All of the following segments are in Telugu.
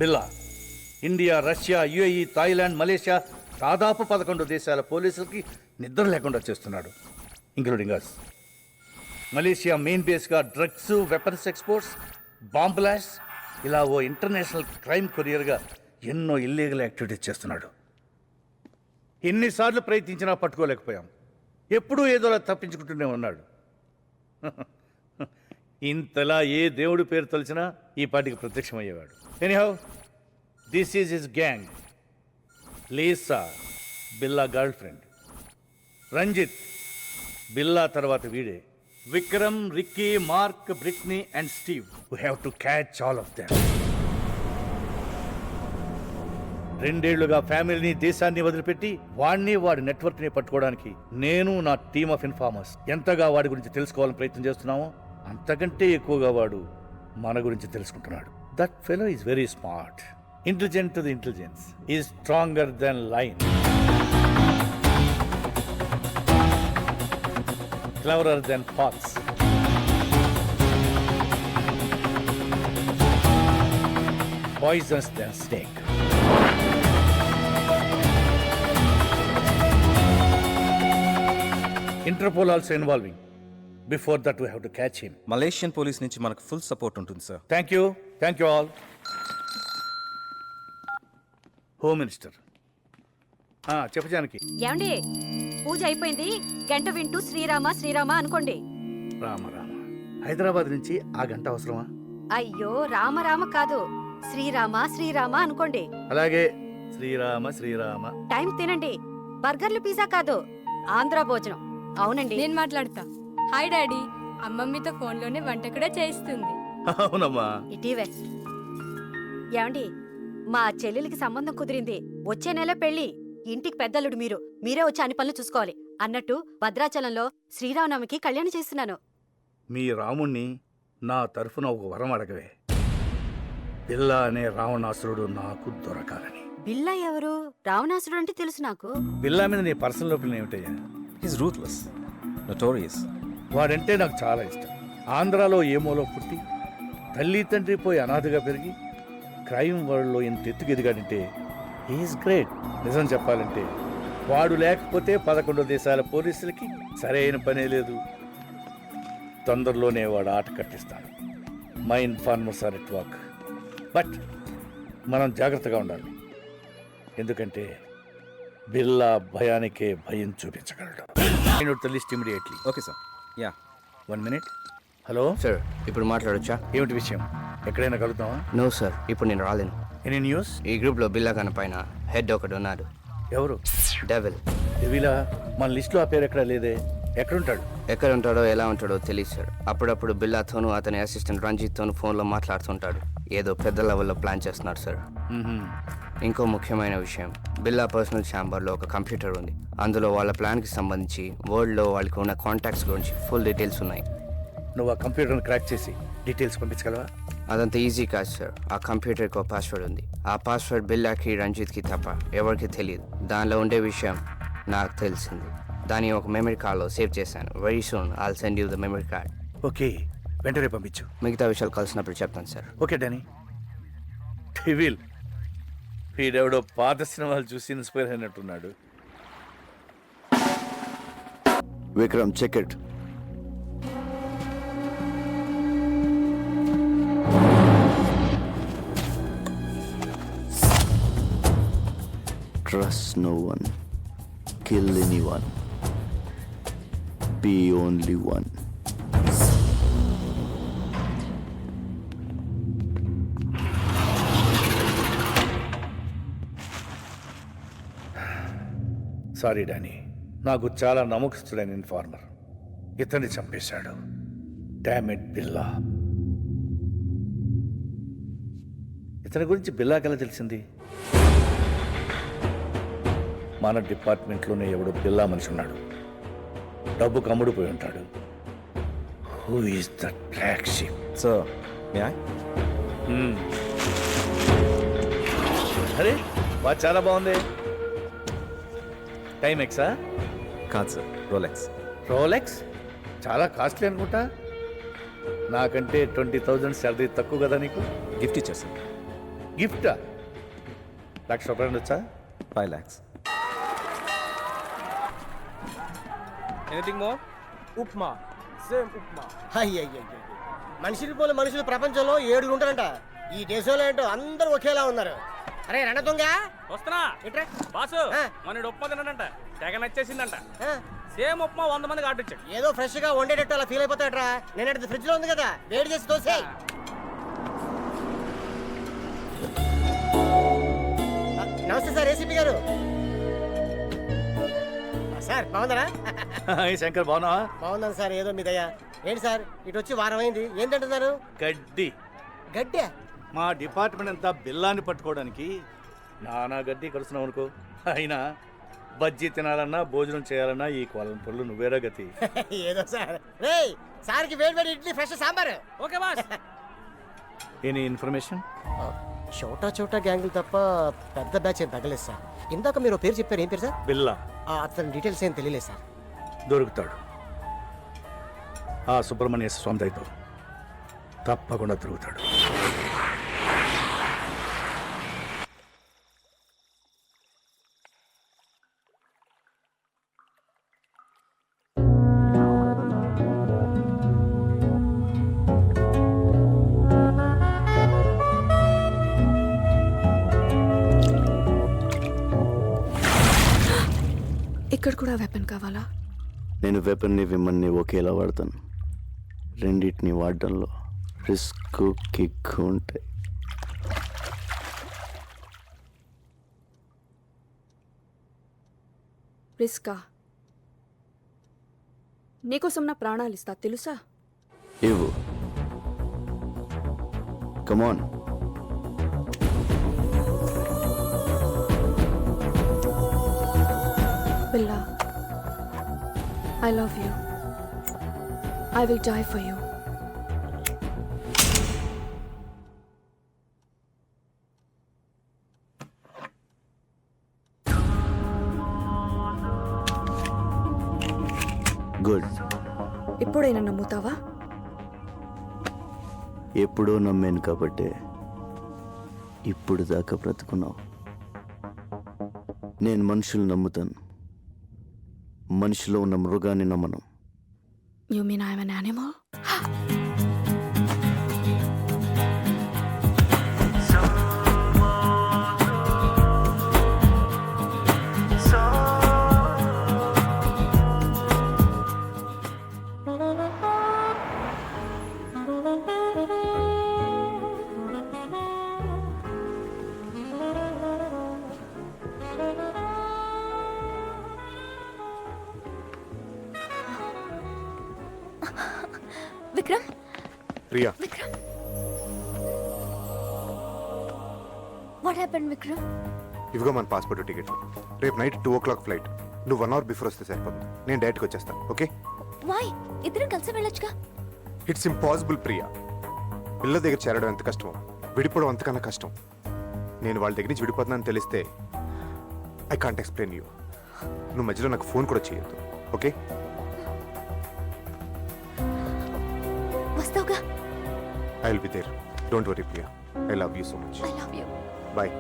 బిల్లా India, Russia, UAE, Thailand, Malaysia దాదాపు 11 దేశాల పోలీసులకి నిద్ర లేకుండా చేస్తున్నాడు, ఇంక్లూడింగ్ అస్. మలేషియా మెయిన్ బేస్గా drugs, weapons exports, bomb blast, ఇలా ఓ ఇంటర్నేషనల్ క్రైమ్ కొరియర్గా ఎన్నో ఇల్లీగల్ యాక్టివిటీస్ చేస్తున్నాడు. ఎన్నిసార్లు ప్రయత్నించినా పట్టుకోలేకపోయాం. ఎప్పుడూ ఏదోలా తప్పించుకుంటూనే ఉన్నాడు. ఇంతలా ఏ దేవుడి పేరు తలిచినా ఈ పాటికి ప్రత్యక్షమయ్యేవాడు. Anyhow, this is his gang. Lisa, Billa girl friend. Ranjith, Billa తర్వాత వీడే. Vikram, Ricky, Mark, Britney and Steve. We have to catch all of them. 2 ఏళ్లుగా ఫ్యామిలీని, దేశాన్ని వదిలిపెట్టి వాడిని, వాడి నెట్వర్క్ని పట్టుకోవడానికి నేను, నా టీమ్ ఆఫ్ ఇన్ఫార్మర్స్ ఎంతగా వాడి గురించి తెలుసుకోవాలని ప్రయత్నం చేస్తున్నామో అంతకంటే ఎక్కువగా వాడు మన గురించి తెలుసుకుంటున్నాడు. That fellow is very smart, intelligent to the intelligence, is stronger than lion, cleverer than fox. Poisonous than snake. Interpol also involving. Before that we have to catch him. Malaysian police నుంచి మనకు ఫుల్ సపోర్ట్ ఉంటుంది sir. Thank you all. Home minister చెప్పు జానకి. ఏమండి, పూజ అయిపోయింది, గంట వింటూ శ్రీరామ శ్రీరామ అనుకోండి. రామ రామ. హైదరాబాద్ నుంచి ఆ గంట అవసరమా? అయ్యో, రామ రామ కాదు, శ్రీరామ శ్రీరామ అనుకోండి. అలాగే, శ్రీరామ శ్రీరామ. టైం తినండి, బర్గర్లు, పిజ్జా కాదు, ఆంధ్ర భోజనం. అవునండి, నేను మాట్లాడతా. హాయ్ డాడీ, అమ్మమ్మతో ఫోన్లోనే వంట కూడా చేయిస్తుంది. అవునమ్మా. ఇటీవే. ఏమండి, మా చెల్లెలికి సంబంధం కుదిరింది, వచ్చే నెల పెళ్లి. ఇంటికి పెద్దలుడు మీరే వచ్చి అన్ని పనులు చూసుకోవాలి అన్నట్టు భద్రాచలంలో శ్రీరామనవమికి కళ్యాణం చేస్తున్నాను. మీ రాముణ్ణి నా తరఫున ఒక వరం అడగవే. బిల్లా అనే రావణాసురుడు నాకు దొరకాలని. బిల్లా ఎవరు? రావణాసురుడు అంటే తెలుసు నాకు. బిల్లా మీద నీ పర్సనల్ ఒపీనియన్ ఏమిటయ్యా? His ruthless, notorious. వాడంటే నాకు చాలా ఇష్టం. ఆంధ్రాలో ఏమోలో పుట్టి తల్లి తండ్రి పోయి అనాథగా పెరిగి క్రైమ్ వరల్డ్లో ఇంత ఎత్తుకు ఎదిగాడంటే హీఈస్ గ్రేట్. నిజం చెప్పాలంటే వాడు లేకపోతే 11 దేశాల పోలీసులకి సరైన పనే లేదు. తొందరలోనే వాడు ఆట కట్టిస్తాడు. My informers are at work. But మనం జాగ్రత్తగా ఉండాలి, ఎందుకంటే బిల్లా భయానికే భయం చూపించగలడు. List immediately. Okay sir. Ya, 1 minute. Hello sir, ఇప్పుడు మాట్లాడొచ్చా? ఏమిటి విషయం? ఎక్కడైనా కలుగుతావా? నో సార్, ఇప్పుడు నేను రాలేను. Any news? ఈ గ్రూప్లో బిల్లా కన పైన హెడ్ ఒకడు ఉన్నాడు. ఎవరు? డెవిల్. డెవిలా? మన లిస్టులో ఆ పేరు ఎక్కడా లేదే. ఎక్కడుంటాడు? ఎక్కడ ఉంటాడో ఎలా ఉంటాడో తెలియదు సార్. అప్పుడప్పుడు బిల్లాతోనూ అతని అసిస్టెంట్ రంజిత్తోనూ ఫోన్లో మాట్లాడుతుంటాడు. ఏదో పెద్ద లెవెల్లో ప్లాన్ చేస్తున్నాడు సార్. ఇంకో ముఖ్యమైన విషయం, బిల్లా పర్సనల్ ఛాంబర్లో ఒక కంప్యూటర్ ఉంది. అందులో వాళ్ళ ప్లాన్కి సంబంధించి వరల్డ్లో వాళ్ళకి ఉన్న కాంటాక్ట్స్ గురించి ఫుల్ డీటెయిల్స్ ఉన్నాయి. నువ్వు ఆ కంప్యూటర్ని క్రాక్ చేసి డీటెయిల్స్ పంపించగలవా? అదంత ఈజీ కాదు సార్. ఆ కంప్యూటర్కి ఒక పాస్వర్డ్ ఉంది. ఆ పాస్వర్డ్ బిల్లాకి, రంజిత్కి తప్ప ఎవరికి తెలియదు. దానిలో ఉండే విషయం నాకు తెలిసింది. దాన్ని ఒక మెమరీ కార్డ్లో సేవ్ చేశాను. Very soon I'll send you the memory card. Okay, వెంటనే పంపించు. మిగతా విషయాలు కలిసినప్పుడు చెప్తాను సార్. Okay Danny. డెవిల్ వీడెవడో పాత సినిమాలు చూసి ఇన్స్పైర్ అయినట్టున్నాడు. Vikram, check it. Trust no one. Kill anyone. Be only one. Sorry Danny, నాకు చాలా నమ్మకస్తుడైన ఇన్ఫార్మర్ ఇతన్ని చంపేశాడు. డామెట్ బిల్లా. ఇతని గురించి బిల్లాకెలా తెలిసింది? మన డిపార్ట్మెంట్లోనే ఎవడో బిల్లా మనిషి ఉన్నాడు. డబ్బు కమ్ముడిపోయి ఉంటాడు. Who is that black sheep? Sir, అరే వాచ్ చాలా బాగుంది. టైం ఎక్సా? కాదు సార్, రోలెక్స్. రోలెక్స్ చాలా కాస్ట్లీ అనుకుంటా. నాకంటే 20,000 శాలరీ తక్కువ కదా నీకు? గిఫ్ట్ ఇచ్చారు సార్. గిఫ్టా? ₹1,00,000 వచ్చా? 5 lakhs. Anything more? Upma, same upma. అయ్యయ్య, మనుషులు పోలే మనుషులు ప్రపంచంలో 7 ఉంటారంట. ఈ దేశంలో ఏంటో అందరూ ఒకేలా ఉన్నారు. అరే రణతుంగ, వస్తున్నా ఇట్రా. బాసు. ఆ. మన ఉప్మా తిన్నాడంట, తెగ నచ్చేసిందంట. ఆ, సేమ్ ఉప్మా 100 మందికి ఆర్డర్ ఇచ్చాడు. ఏదో ఫ్రెష్ గా వండేటట్టు అలా ఫీల్ అయిపోతాడరా. నేను అడిగితే ఫ్రిడ్జ్ లో ఉంది కదా, వేడి చేసి దోసే. నమస్తే సార్, ఏసీపీ గారు. సార్ బాగుందరా? ఈ శంకర్ బాగున్నావా? బాగుందని సార్, ఏదో మీ దయ. ఏంటి సార్ ఇటు వచ్చి వారం అయింది, ఏం తింటున్నారు? గడ్డి. గడ్డే? మా డిపార్ట్మెంట్ అంతా బిల్లాన్ని పట్టుకోవడానికి నానా గడ్డి కలుస్తున్నావు అనుకో. అయినా బజ్జీ తినాలన్నా భోజనం చేయాలన్నా ఈ కొలం పొల్లు నువ్వేరా గతి. ఏదో సార్. రేయ్, సార్కి వేడి వేడి idli, fresh sambar. Okay boss. Any information? చోటా చోటా గ్యాంగులు తప్ప పెద్ద బ్యాచ్ ఏం తగ్గలేదు సార్. ఇందాక మీరు పేరు చెప్పారు, ఏం పేరు సార్? బిల్లా. అతని డీటెయిల్స్ ఏం తెలియలేదు సార్. దొరుకుతాడు. ఆ సుబ్రహ్మణ్య స్వామి దయతో తప్పకుండా దొరుకుతాడు. ఇక్కడ కూడా వెపన్ కావాలా? నేను వెపన్ని విమన్ని ఒకేలా వాడతాను. రెండింటిని వాడడంలో రిస్క్ కిక్ ఉంటాయి. రిస్కా? నీకోసం నా ప్రాణాలు ఇస్తా, తెలుసా? ఇవ్వు. కమాన్. బిల్లా, I love you. I will die for you. Good. ఇప్పుడైనా నమ్ముతావా? ఎప్పుడో నమ్మాను కాబట్టే ఇప్పుడు దాకా బ్రతుకున్నావు. నేను మనుషులు నమ్ముతాను, మనిషిలో ఉన్న మృగాన్ని నమ్మను. You mean I'm an animal? Vikram, Priya, Vikram, what happened Vikram? ఇవిగో మన పాస్పోర్ట్ టికెట్. రేపు నైట్ 2 o'clock ఫ్లైట్. నువ్వు 1 hour బిఫోర్ వస్తే సరిపోతుంది. నేను డైరెక్ట్గా వచ్చేస్తాను. ఓకే? వై? ఇద్దరం కలిసి వెళ్ళొచ్చుగా. It's impossible Priya. పిల్ల దగ్గర చేరడం ఎంత కష్టమో విడిపోవడం అంతకన్నా కష్టం. నేను వాళ్ళ దగ్గర నుంచి విడిపోతున్నాను తెలిస్తే ఐ కాంట్ ఎక్స్ప్లెయిన్ యూ. నువ్వు మధ్యలో నాకు ఫోన్ కూడా చేయొద్దు. ఓకే? వస్తావుగా? I will be there. Don't worry Priya. I love you so much. I love you. Bye.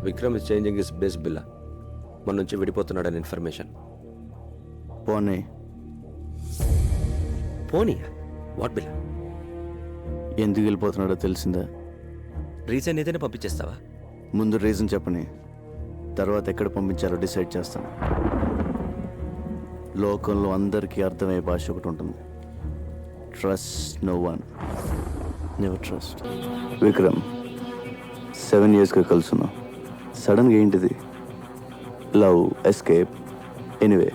Vikram is changing his base Billa. మన నుంచి విడిపోతున్నాడని ఇన్ఫర్మేషన్. పోనీ. పోనీయా? వాట్ బిల్లా? ఎందుకు వెళ్ళిపోతున్నాడో తెలిసిందా? రీజన్ ఏదైనా పంపించేస్తావా? ముందు రీజన్ చెప్పని, తర్వాత ఎక్కడ పంపించాలో డిసైడ్ చేస్తాను. లోకంలో అందరికీ అర్థమయ్యే భాష ఒకటి ఉంటుంది. Trust no one, never trust. Vikram 7 yearsగా కలుసున్నాం. సడన్గా ఏంటిది? లవ్, ఎస్కేప్, ఎనీవే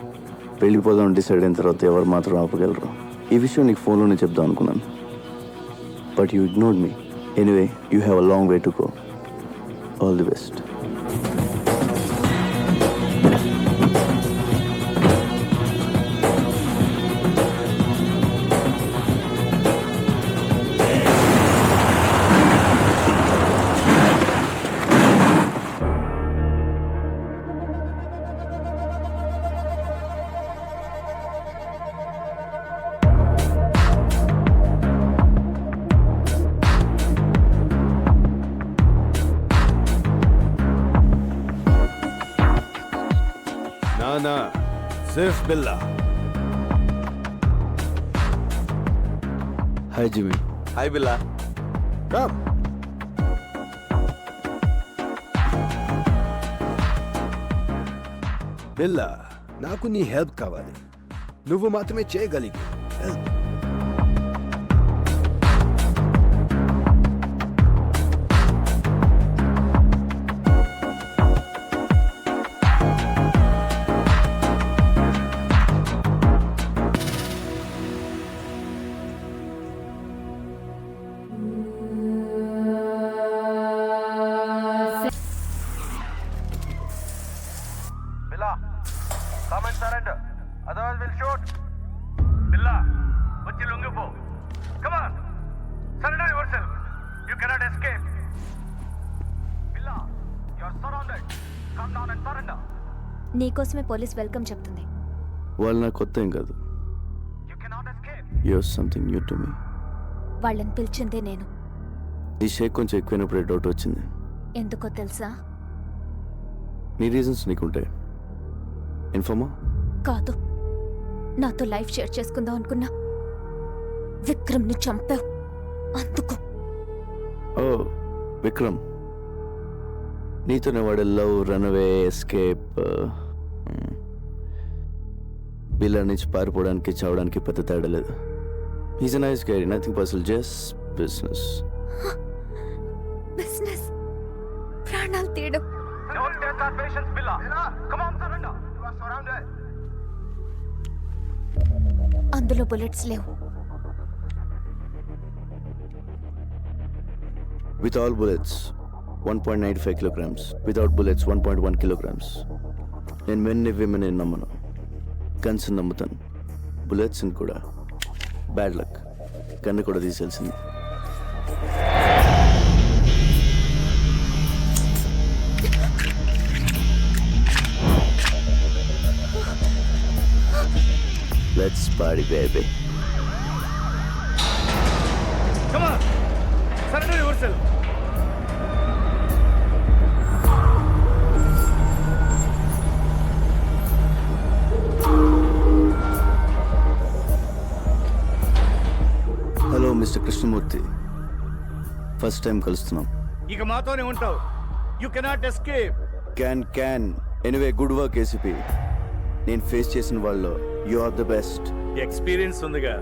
వెళ్ళిపోదాం డిసైడ్ అయిన తర్వాత ఎవరు మాత్రం ఆపగలరు? ఈ విషయం నీకు ఫోన్లోనే చెప్దాం అనుకున్నాను, but you ignored me. Anyway you have a long way to go. All the best. Safe Billa. Hi Jimmy. Hi Billa. Come. Billa, నాకు నీ హెల్ప్ కావాలి. నువ్వు మాత్రమే చేయగలిగి. Billa come and surrender otherwise will shoot. Billa వచ్చి లొంగిపో. Come on surrender yourself. You cannot escape. Billa you are surrounded. Come down and surrender. నీకోసమే పోలీస్ వెల్కమ్ చెప్తుంది. వాళ్ళు నాకు కొత్త ఏం కాదు. You cannot escape. You are something new to me. వాళ్ళని పిలిచిందే నేను. ఈ షేక్ కొంచెం ఎక్కువైనప్పుడే డౌట్ వచ్చింది. ఎందుకో తెలుసా? నీ రీజన్స్ నీకుంటాయి. ఇన్ఫార్మా? కాదు, నాతో లైఫ్ షేర్ చేసుకుందాం అనుకున్నా. విక్రమ్ని చంపావు అందుకు. ఓ విక్రమ్, నీతోనే వాడు లవ్, రన్అవే, ఎస్కేప్. బిల్లా నుంచి పారిపోవడానికి చావడానికి పెద్ద తేడా లేదు. Is a nice guy, nothing personal, just business. Business ప్రాణాలు తీయడం. Don't test our patience Billa. Come on surrender. You are surrounded. అందులో బుల్లెట్స్ లేవు. With all bullets, 1.95 kilograms. Without bullets, 1.1 kilograms. నేను మెన్ని విమెన్ నమ్మను. గన్స్ నమ్ముతాను, బుల్లెట్స్ కూడా. బ్యాడ్ లక్, గన్ను కూడా తీసేయాల్సింది. Let's party, baby. Come on, surrender yourself. హలో మిస్టర్ కృష్ణమూర్తి, ఫస్ట్ టైం కలుస్తున్నాం. ఇక మాతోనే ఉంటావు. You cannot escape. Can anyway, good work ACP. నేను ఫేస్ చేసిన వాళ్ళు you are the best. Experience ఉందిగా.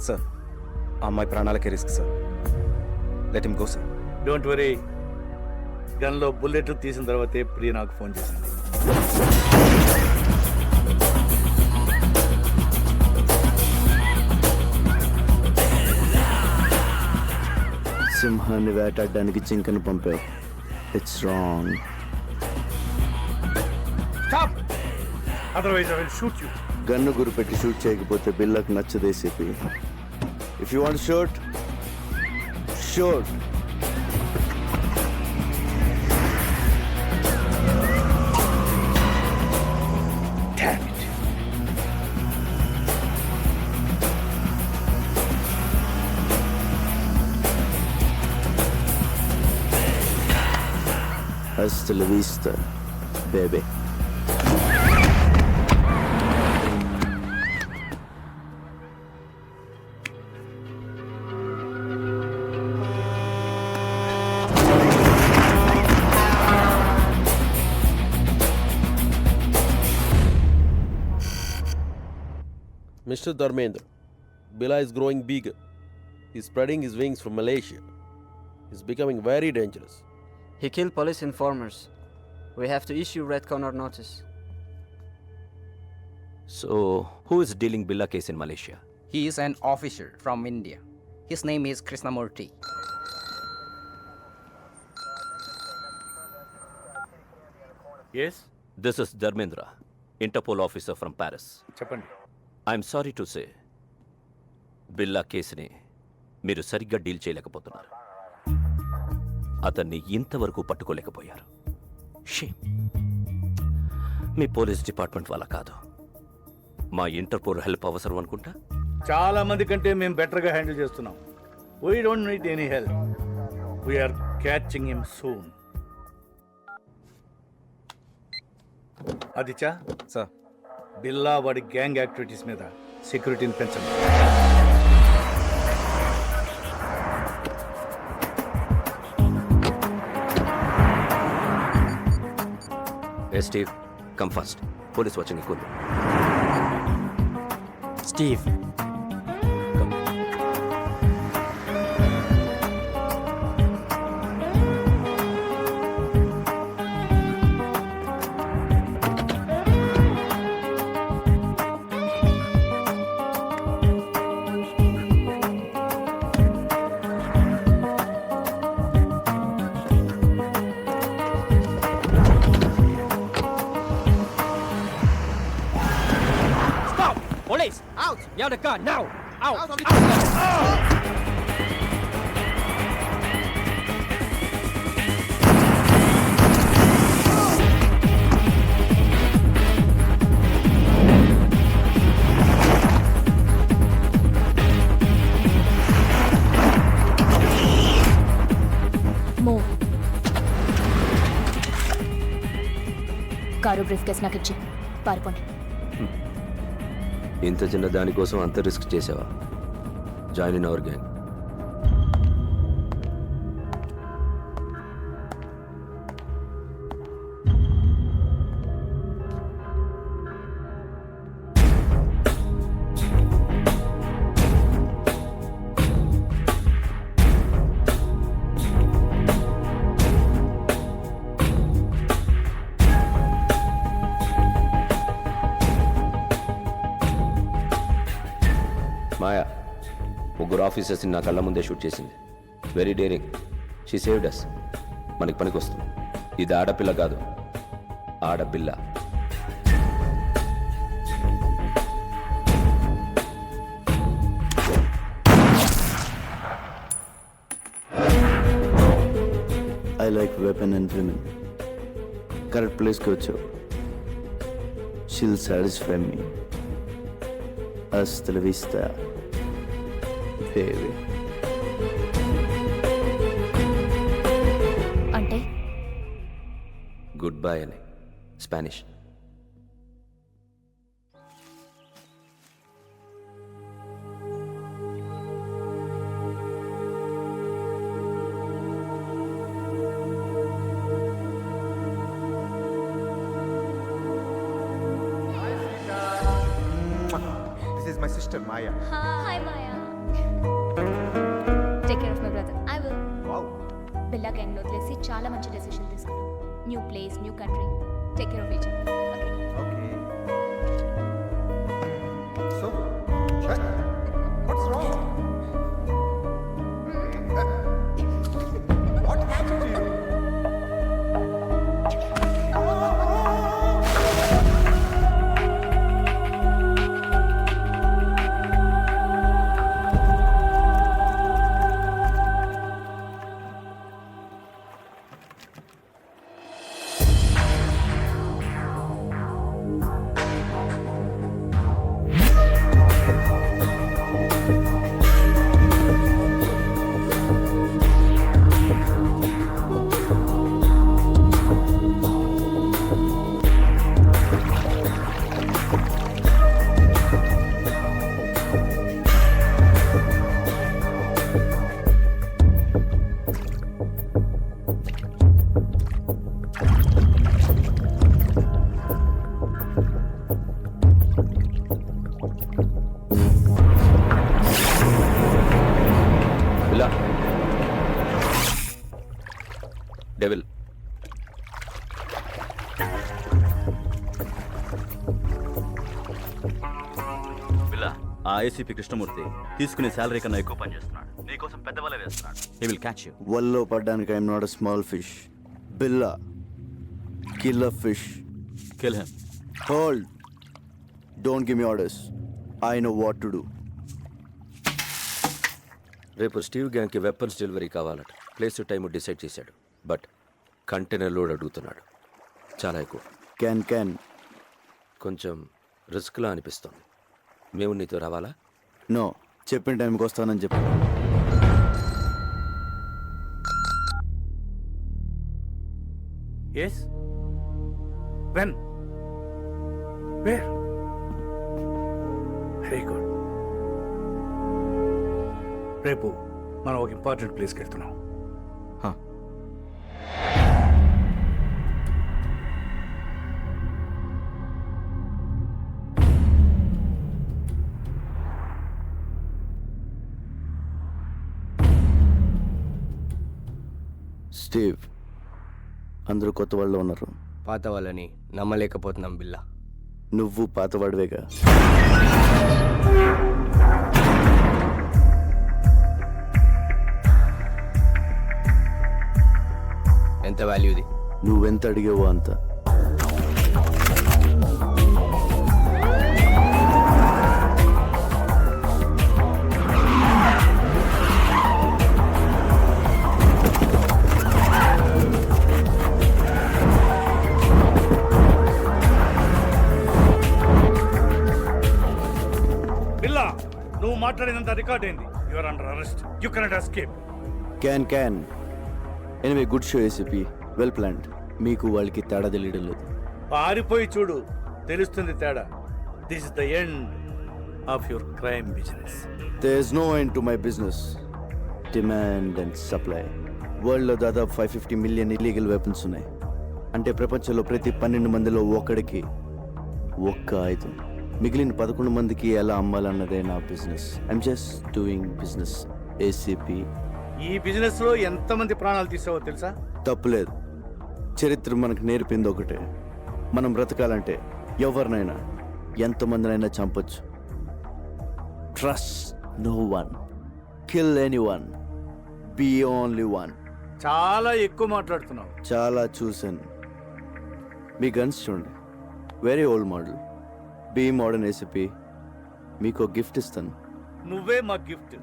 సార్, ఆ అమ్మాయి ప్రాణాలకే risk sir. Let him go sir. Don't worry, గన్లో బుల్లెట్లు తీసిన తర్వాతే ప్రియ నాకు ఫోన్ చేసింది. సింహాన్ని వేటాడడానికి జింకను పంపావు. It's wrong. Stop, otherwise I will shoot you. Gun గురిపెట్టి షూట్ చేయకపోతే బిల్లకు నచ్చదు ACP. If you want shoot, shoot. Damn it. Hasta la vista, baby. Mr. Dharmendra, Billa is growing bigger. He's spreading his wings from Malaysia. He's becoming very dangerous. He killed police informers. We have to issue red corner notice. So, who is dealing Billa case in Malaysia? He is an officer from India. His name is Krishnamurthy. Yes, This is Dharmendra, Interpol officer from Paris. చెప్పండి. I'm sorry to say, బిల్లా కేసుని మీరు సరిగ్గా డీల్ చేయలేకపోతున్నారు. అతన్ని ఇంతవరకు పట్టుకోలేకపోయారు. షేమ్. మీ పోలీస్ డిపార్ట్మెంట్ వల్ల కాదు, మా ఇంటర్పోల్ హెల్ప్ అవసరం అనుకుంటా. చాలా మంది కంటే మేము బెటర్గా హ్యాండిల్ చేస్తున్నాం. We don't need any help. We are catching him soon. Aditya, sir Billa వాడి గ్యాంగ్ యాక్టివిటీస్ మీద సెక్యూరిటీని పెంచండి. ఏ Steve, come fast. Police watching ఎక్కువ. Steve, Police! Out! You have the gun now! Out! Move. Car briefcase నాకు ఇచ్చి పారిపోండి. ఇంత చిన్న దానికోసం అంత రిస్క్ చేసావా? Join in our gang. Maya ముగ్గురు ఆఫీసర్స్ని నా కళ్ళ ముందే షూట్ చేసింది. Very daring. She saved us. మనకి పనికి వస్తుంది. ఇది ఆడపిల్ల కాదు, ఆడపిల్ల. I like weapon and women. Correct ప్లేస్కి వచ్చావు. షీల్ సాటిస్ఫై మీ. Hasta la vista, baby. అంటే గుడ్ బై అని Spanish. This is my sister Maya. Hi Maya. Take care of my brother. I will. Wow. Billa gang లో వదిలేసి చాలా మంచి డెసిషన్ తీసుకున్నాం. New place, new country. Take care of each other. Okay. So, what's wrong? What happened to you? Devil. ఆ ఏసీపీ కృష్ణమూర్తి తీసుకునే శాలరీ కన్నా ఎక్కువ పని చేస్తున్నాడు. నీకోసం పెద్ద వల వేస్తున్నాడు. He will catch you. వల్లో పడ్డానికి I'm not a small fish. Billa killer fish. Kill him. Hold. Don't give me orders. I know what to do. రేపు స్టీవ్ గ్యాంగ్కి వెపన్స్ డెలివరీ కావాలట. ప్లేస్ టైం డిసైడ్ చేశాడు. బట్ కంటైనర్ లోడ్ అడుగుతున్నాడు. చాలా ఎక్కువ. క్యాన్ కొంచెం రిస్క్లా అనిపిస్తుంది. మేము నీతో రావాలా? నో, చెప్పిన టైంకి వస్తానని చెప్పు. Yes when where? Very good. రేపు మనం ఒక ఇంపార్టెంట్ ప్లేస్కి వెళ్తున్నాం. స్టీవ్, అందరూ కొత్త వాళ్ళు ఉన్నారు. పాత వాళ్ళని నమ్మలేకపోతున్నాం బిల్లా. నువ్వు పాతవాడివేగా. ఎంత వాల్యూది? నువ్వెంత అడిగావో అంత. బిల్లా, నువ్వు మాట్లాడినంత రికార్డ్ అయింది. Your under arrest. You cannot escape. Can anyway, good show ACP. Well planned. మీకు వాళ్ళకి తేడా తెలియడం లేదు. పారిపోయి చూడు, తెలుస్తుంది తేడా. This is the end of your crime business. There is no end to my business. Demand and supply. వరల్డ్లో దాదాపు 550 మిలియన్ ఇల్లీగల్ వెపన్స్ ఉన్నాయి. అంటే ప్రపంచంలో ప్రతి 12 మందిలో ఒకడికి ఒక్క ఆయుధం. మిగిలిన 11 మందికి ఎలా అమ్మాలన్నదే నా business. I'm just doing business ACP. ఈ బిజినెస్ లో ఎంతమంది ప్రాణాలు తీసావో తెలుసా? తప్పులేదు. చరిత్ర మనకు నేర్పింది ఒకటే, మనం బ్రతకాలంటే ఎవరినైనా ఎంతమందినైనా చంపొచ్చు. Trust no one, kill anyone, be only one. చాలా ఎక్కువ మాట్లాడుతున్నావు. చాలా చూశాను. మీ గన్స్ చూడండి, very old model. Be modern ACP. మీకు గిఫ్ట్ ఇస్తాను. నువ్వే మా gift.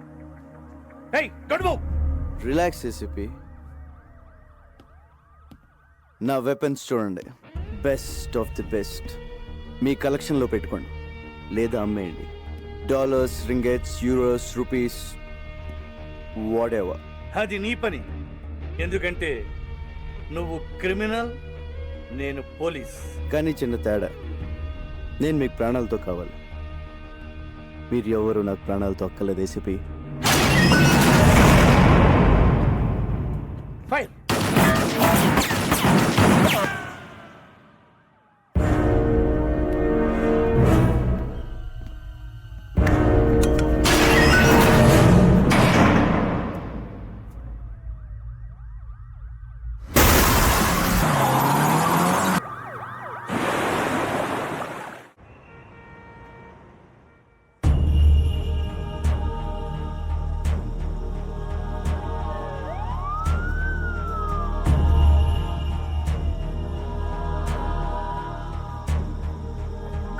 Hey, don't move. Relax ACP. నా వెపన్స్ చూడండి, బెస్ట్ ఆఫ్ ది బెస్ట్. మీ కలెక్షన్లో పెట్టుకోండి లేదా అమ్మేయండి. Dollars, ringgits, euros, rupees, whatever. అది నీ పని. ఎందుకంటే నువ్వు క్రిమినల్, నేను పోలీస్. కానీ చిన్న తేడా, నేను మీకు ప్రాణాలతో కావాలి. మీరు ఎవరు నాకు ప్రాణాలతో అక్కర్లేదు ACP. Fire.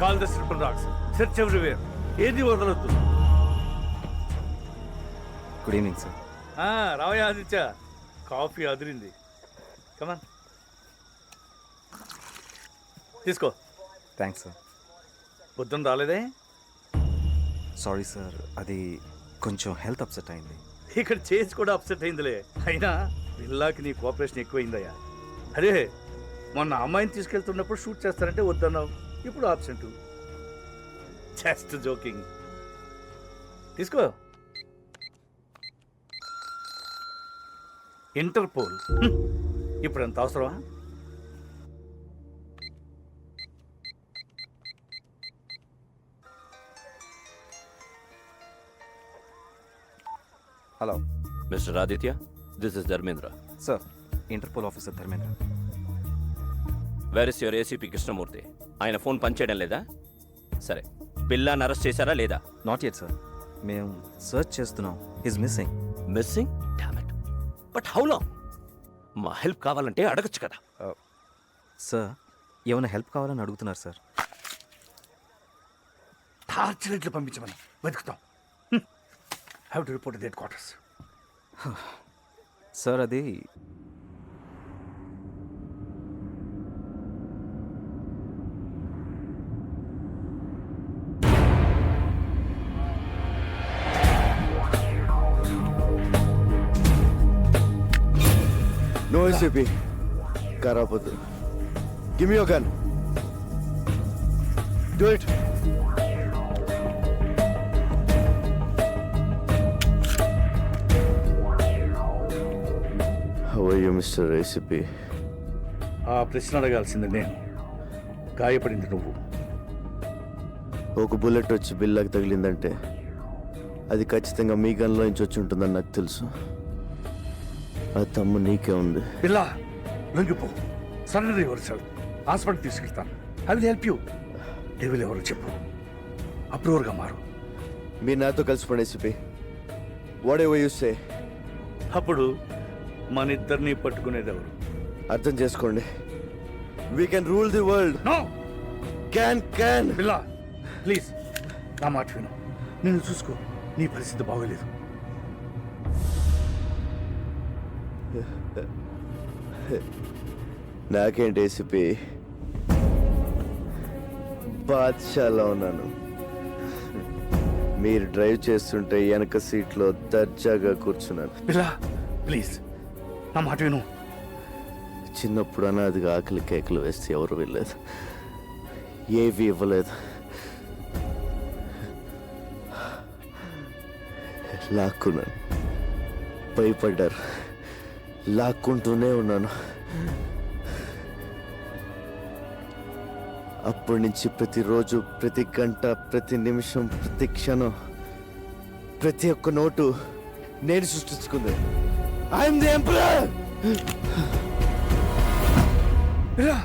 Call the stripper dogs. Search everywhere. ఏది వదలొద్దు. Good evening sir. రావయ్య ఆదిత్య, కాఫీ అదిరింది. కమాన్, తీసుకో. Thanks sir. పొద్దున్న రాలేదే? సారీ సార్, అది కొంచెం హెల్త్ అప్సెట్ అయింది. ఇక్కడ చేసి కూడా అప్సెట్ అయిందిలే. అయినా పిల్లాకి నీ కోఆపరేషన్ ఎక్కువైందయ్యా. అదే మొన్న అమ్మాయిని తీసుకెళ్తున్నప్పుడు షూట్ చేస్తారంటే వద్దన్నావు, ఇప్పుడు ఆబ్సెంట్. Just joking. తీసుకో. ఇంటర్పోల్ ఇప్పుడు ఎంత అవసరమా? Hello mister Aditya, this is Dharmendra. Sir, Interpol officer Dharmendra. Where is your ACP Krishnamurthy? ఆయన ఫోన్ పనిచేయడం లేదా? సరే, బిల్లాని అరెస్ట్ చేశారా లేదా? Not yet sir. మేము సర్చ్ చేస్తున్నాం. Is missing. Missing? Damn it. But how long? మా హెల్ప్ కావాలంటే అడగచ్చు కదా. సార్, ఏమైనా హెల్ప్ కావాలని అడుగుతున్నారు సార్. టార్చ్ లైట్లు పంపించమని వెతుకుతాం. Have to report headquarters. Sir, అది నో ఏసీపీ. కారాపోతే give me your gun. Do it. How are you, Mr. ACP? ఆ ప్రశ్న అడగాల్సింది నేను, గాయపడింది నువ్వు. ఒక బుల్లెట్ వచ్చి బిల్లాకి తగిలిందంటే అది ఖచ్చితంగా మీ గన్లో నుంచి వచ్చి ఉంటుందని నాకు తెలుసు. ఆ తమ్ము నీకే ఉంది. బిల్లా, లొంగిపో. Surrender yourself. హాస్పిటల్ తీసుకెళ్తాను. I will help you. Devil ఎవరు చెప్పు. అప్రూవర్గా మారు. మీరు నాతో కలిసిపోండి ACP. Whatever you say. అప్పుడు మన ఇద్దరిని పట్టుకునేది ఎవరు? అర్థం చేసుకోండి. We can rule the world. No. Can Billa, please నా మాట విను. నిన్ను చూసుకో. నీ పరిస్థితి బాగోలేదు. నాకేంటి ఏసీపీ, బాద్షాలో ఉన్నాను. మీరు డ్రైవ్ చేస్తుంటే వెనక సీట్లో దర్జాగా కూర్చున్నాను. బిల్లా, ప్లీజ్ నా మాట విను. చిన్నప్పుడు అనాదిగా ఆకలి కేకలు వేస్తే ఎవరు వెళ్ళలేదు, ఏవి ఇవ్వలేదు. లాక్కున్నాను. భయపడ్డారు. లాక్కుంటూనే ఉన్నాను. అప్పటి నుంచి ప్రతిరోజు, ప్రతి గంట, ప్రతి నిమిషం, ప్రతి క్షణం, ప్రతి ఒక్క నోటు నేను సృష్టించుకుంది. I'm the emperor. బిల్లా,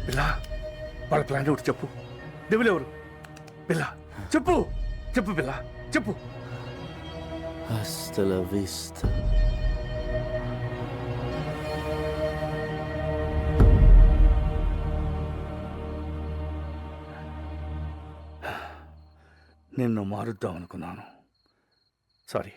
బిల్లా, వాళ్ళ ప్లాన్ ఒకటి చెప్పు. డెవిల్ ఎవరు? బిల్లా చెప్పు. చెప్పు బిల్లా, చెప్పు. Hasta la vista. నిన్ను మారుద్దాం అనుకున్నాను. సారీ.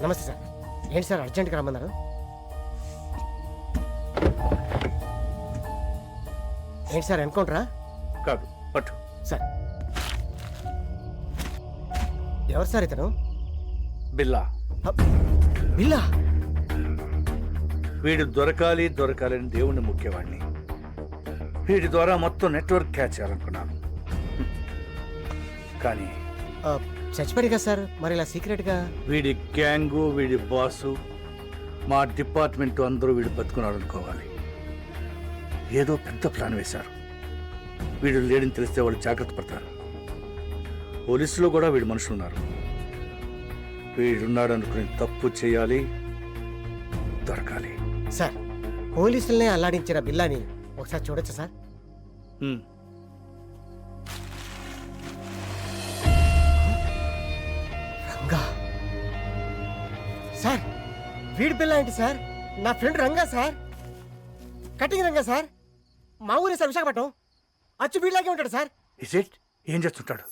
నమస్తే సార్. ఏంటి సార్ అర్జెంట్గా రమ్మన్నారు? ఏంటి సార్ ఎన్కౌంటరా? కాదు, పట్టు. సార్ ఎవరు సార్ ఇతను? బిల్లా. బిల్లా? వీడు దొరకాలని దేవుణ్ణి ముఖ్యవాడిని. వీడి ద్వారా మొత్తం నెట్వర్క్ క్యాచ్ చేయాలనుకున్నాను. కానీ చచ్చిపోయాడు కదా సార్, మరి ఇలా సీక్రెట్గా? వీడి గ్యాంగు, వీడి బాసు, మా డిపార్ట్మెంట్ అందరూ వీడు బతుకున్నాడు అనుకోవాలి. ఏదో పెద్ద ప్లాన్ వేశారు. వీడు లేడని తెలిస్తే వాళ్ళు జాగ్రత్త పడతారు. పోలీసులో కూడా వీడి మనుషులు ఉన్నారు. వీడున్నాడు అనుకుని తప్పు చేయాలి, దొరకాలి. సార్ పోలీసులనే అల్లాడించిన బిల్లాని ఒకసారి చూడొచ్చా సార్? రంగా సార్, వీడి బిల్లా ఏంటి సార్? నా friend Ranga sir, cutting Ranga sir. మా ఊరే సార్, విశాఖపట్నం. అచ్చు వీడిలాగే ఉంటాడు సార్. Is it? ఏం చేస్తుంటాడు?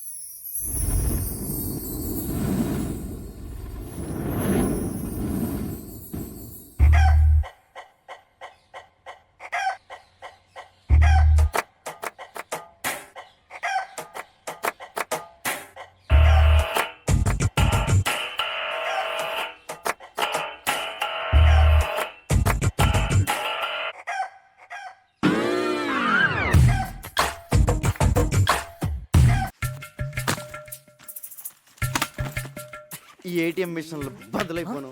ఈ ఏటీఎం మిషన్లు బదులైపోను.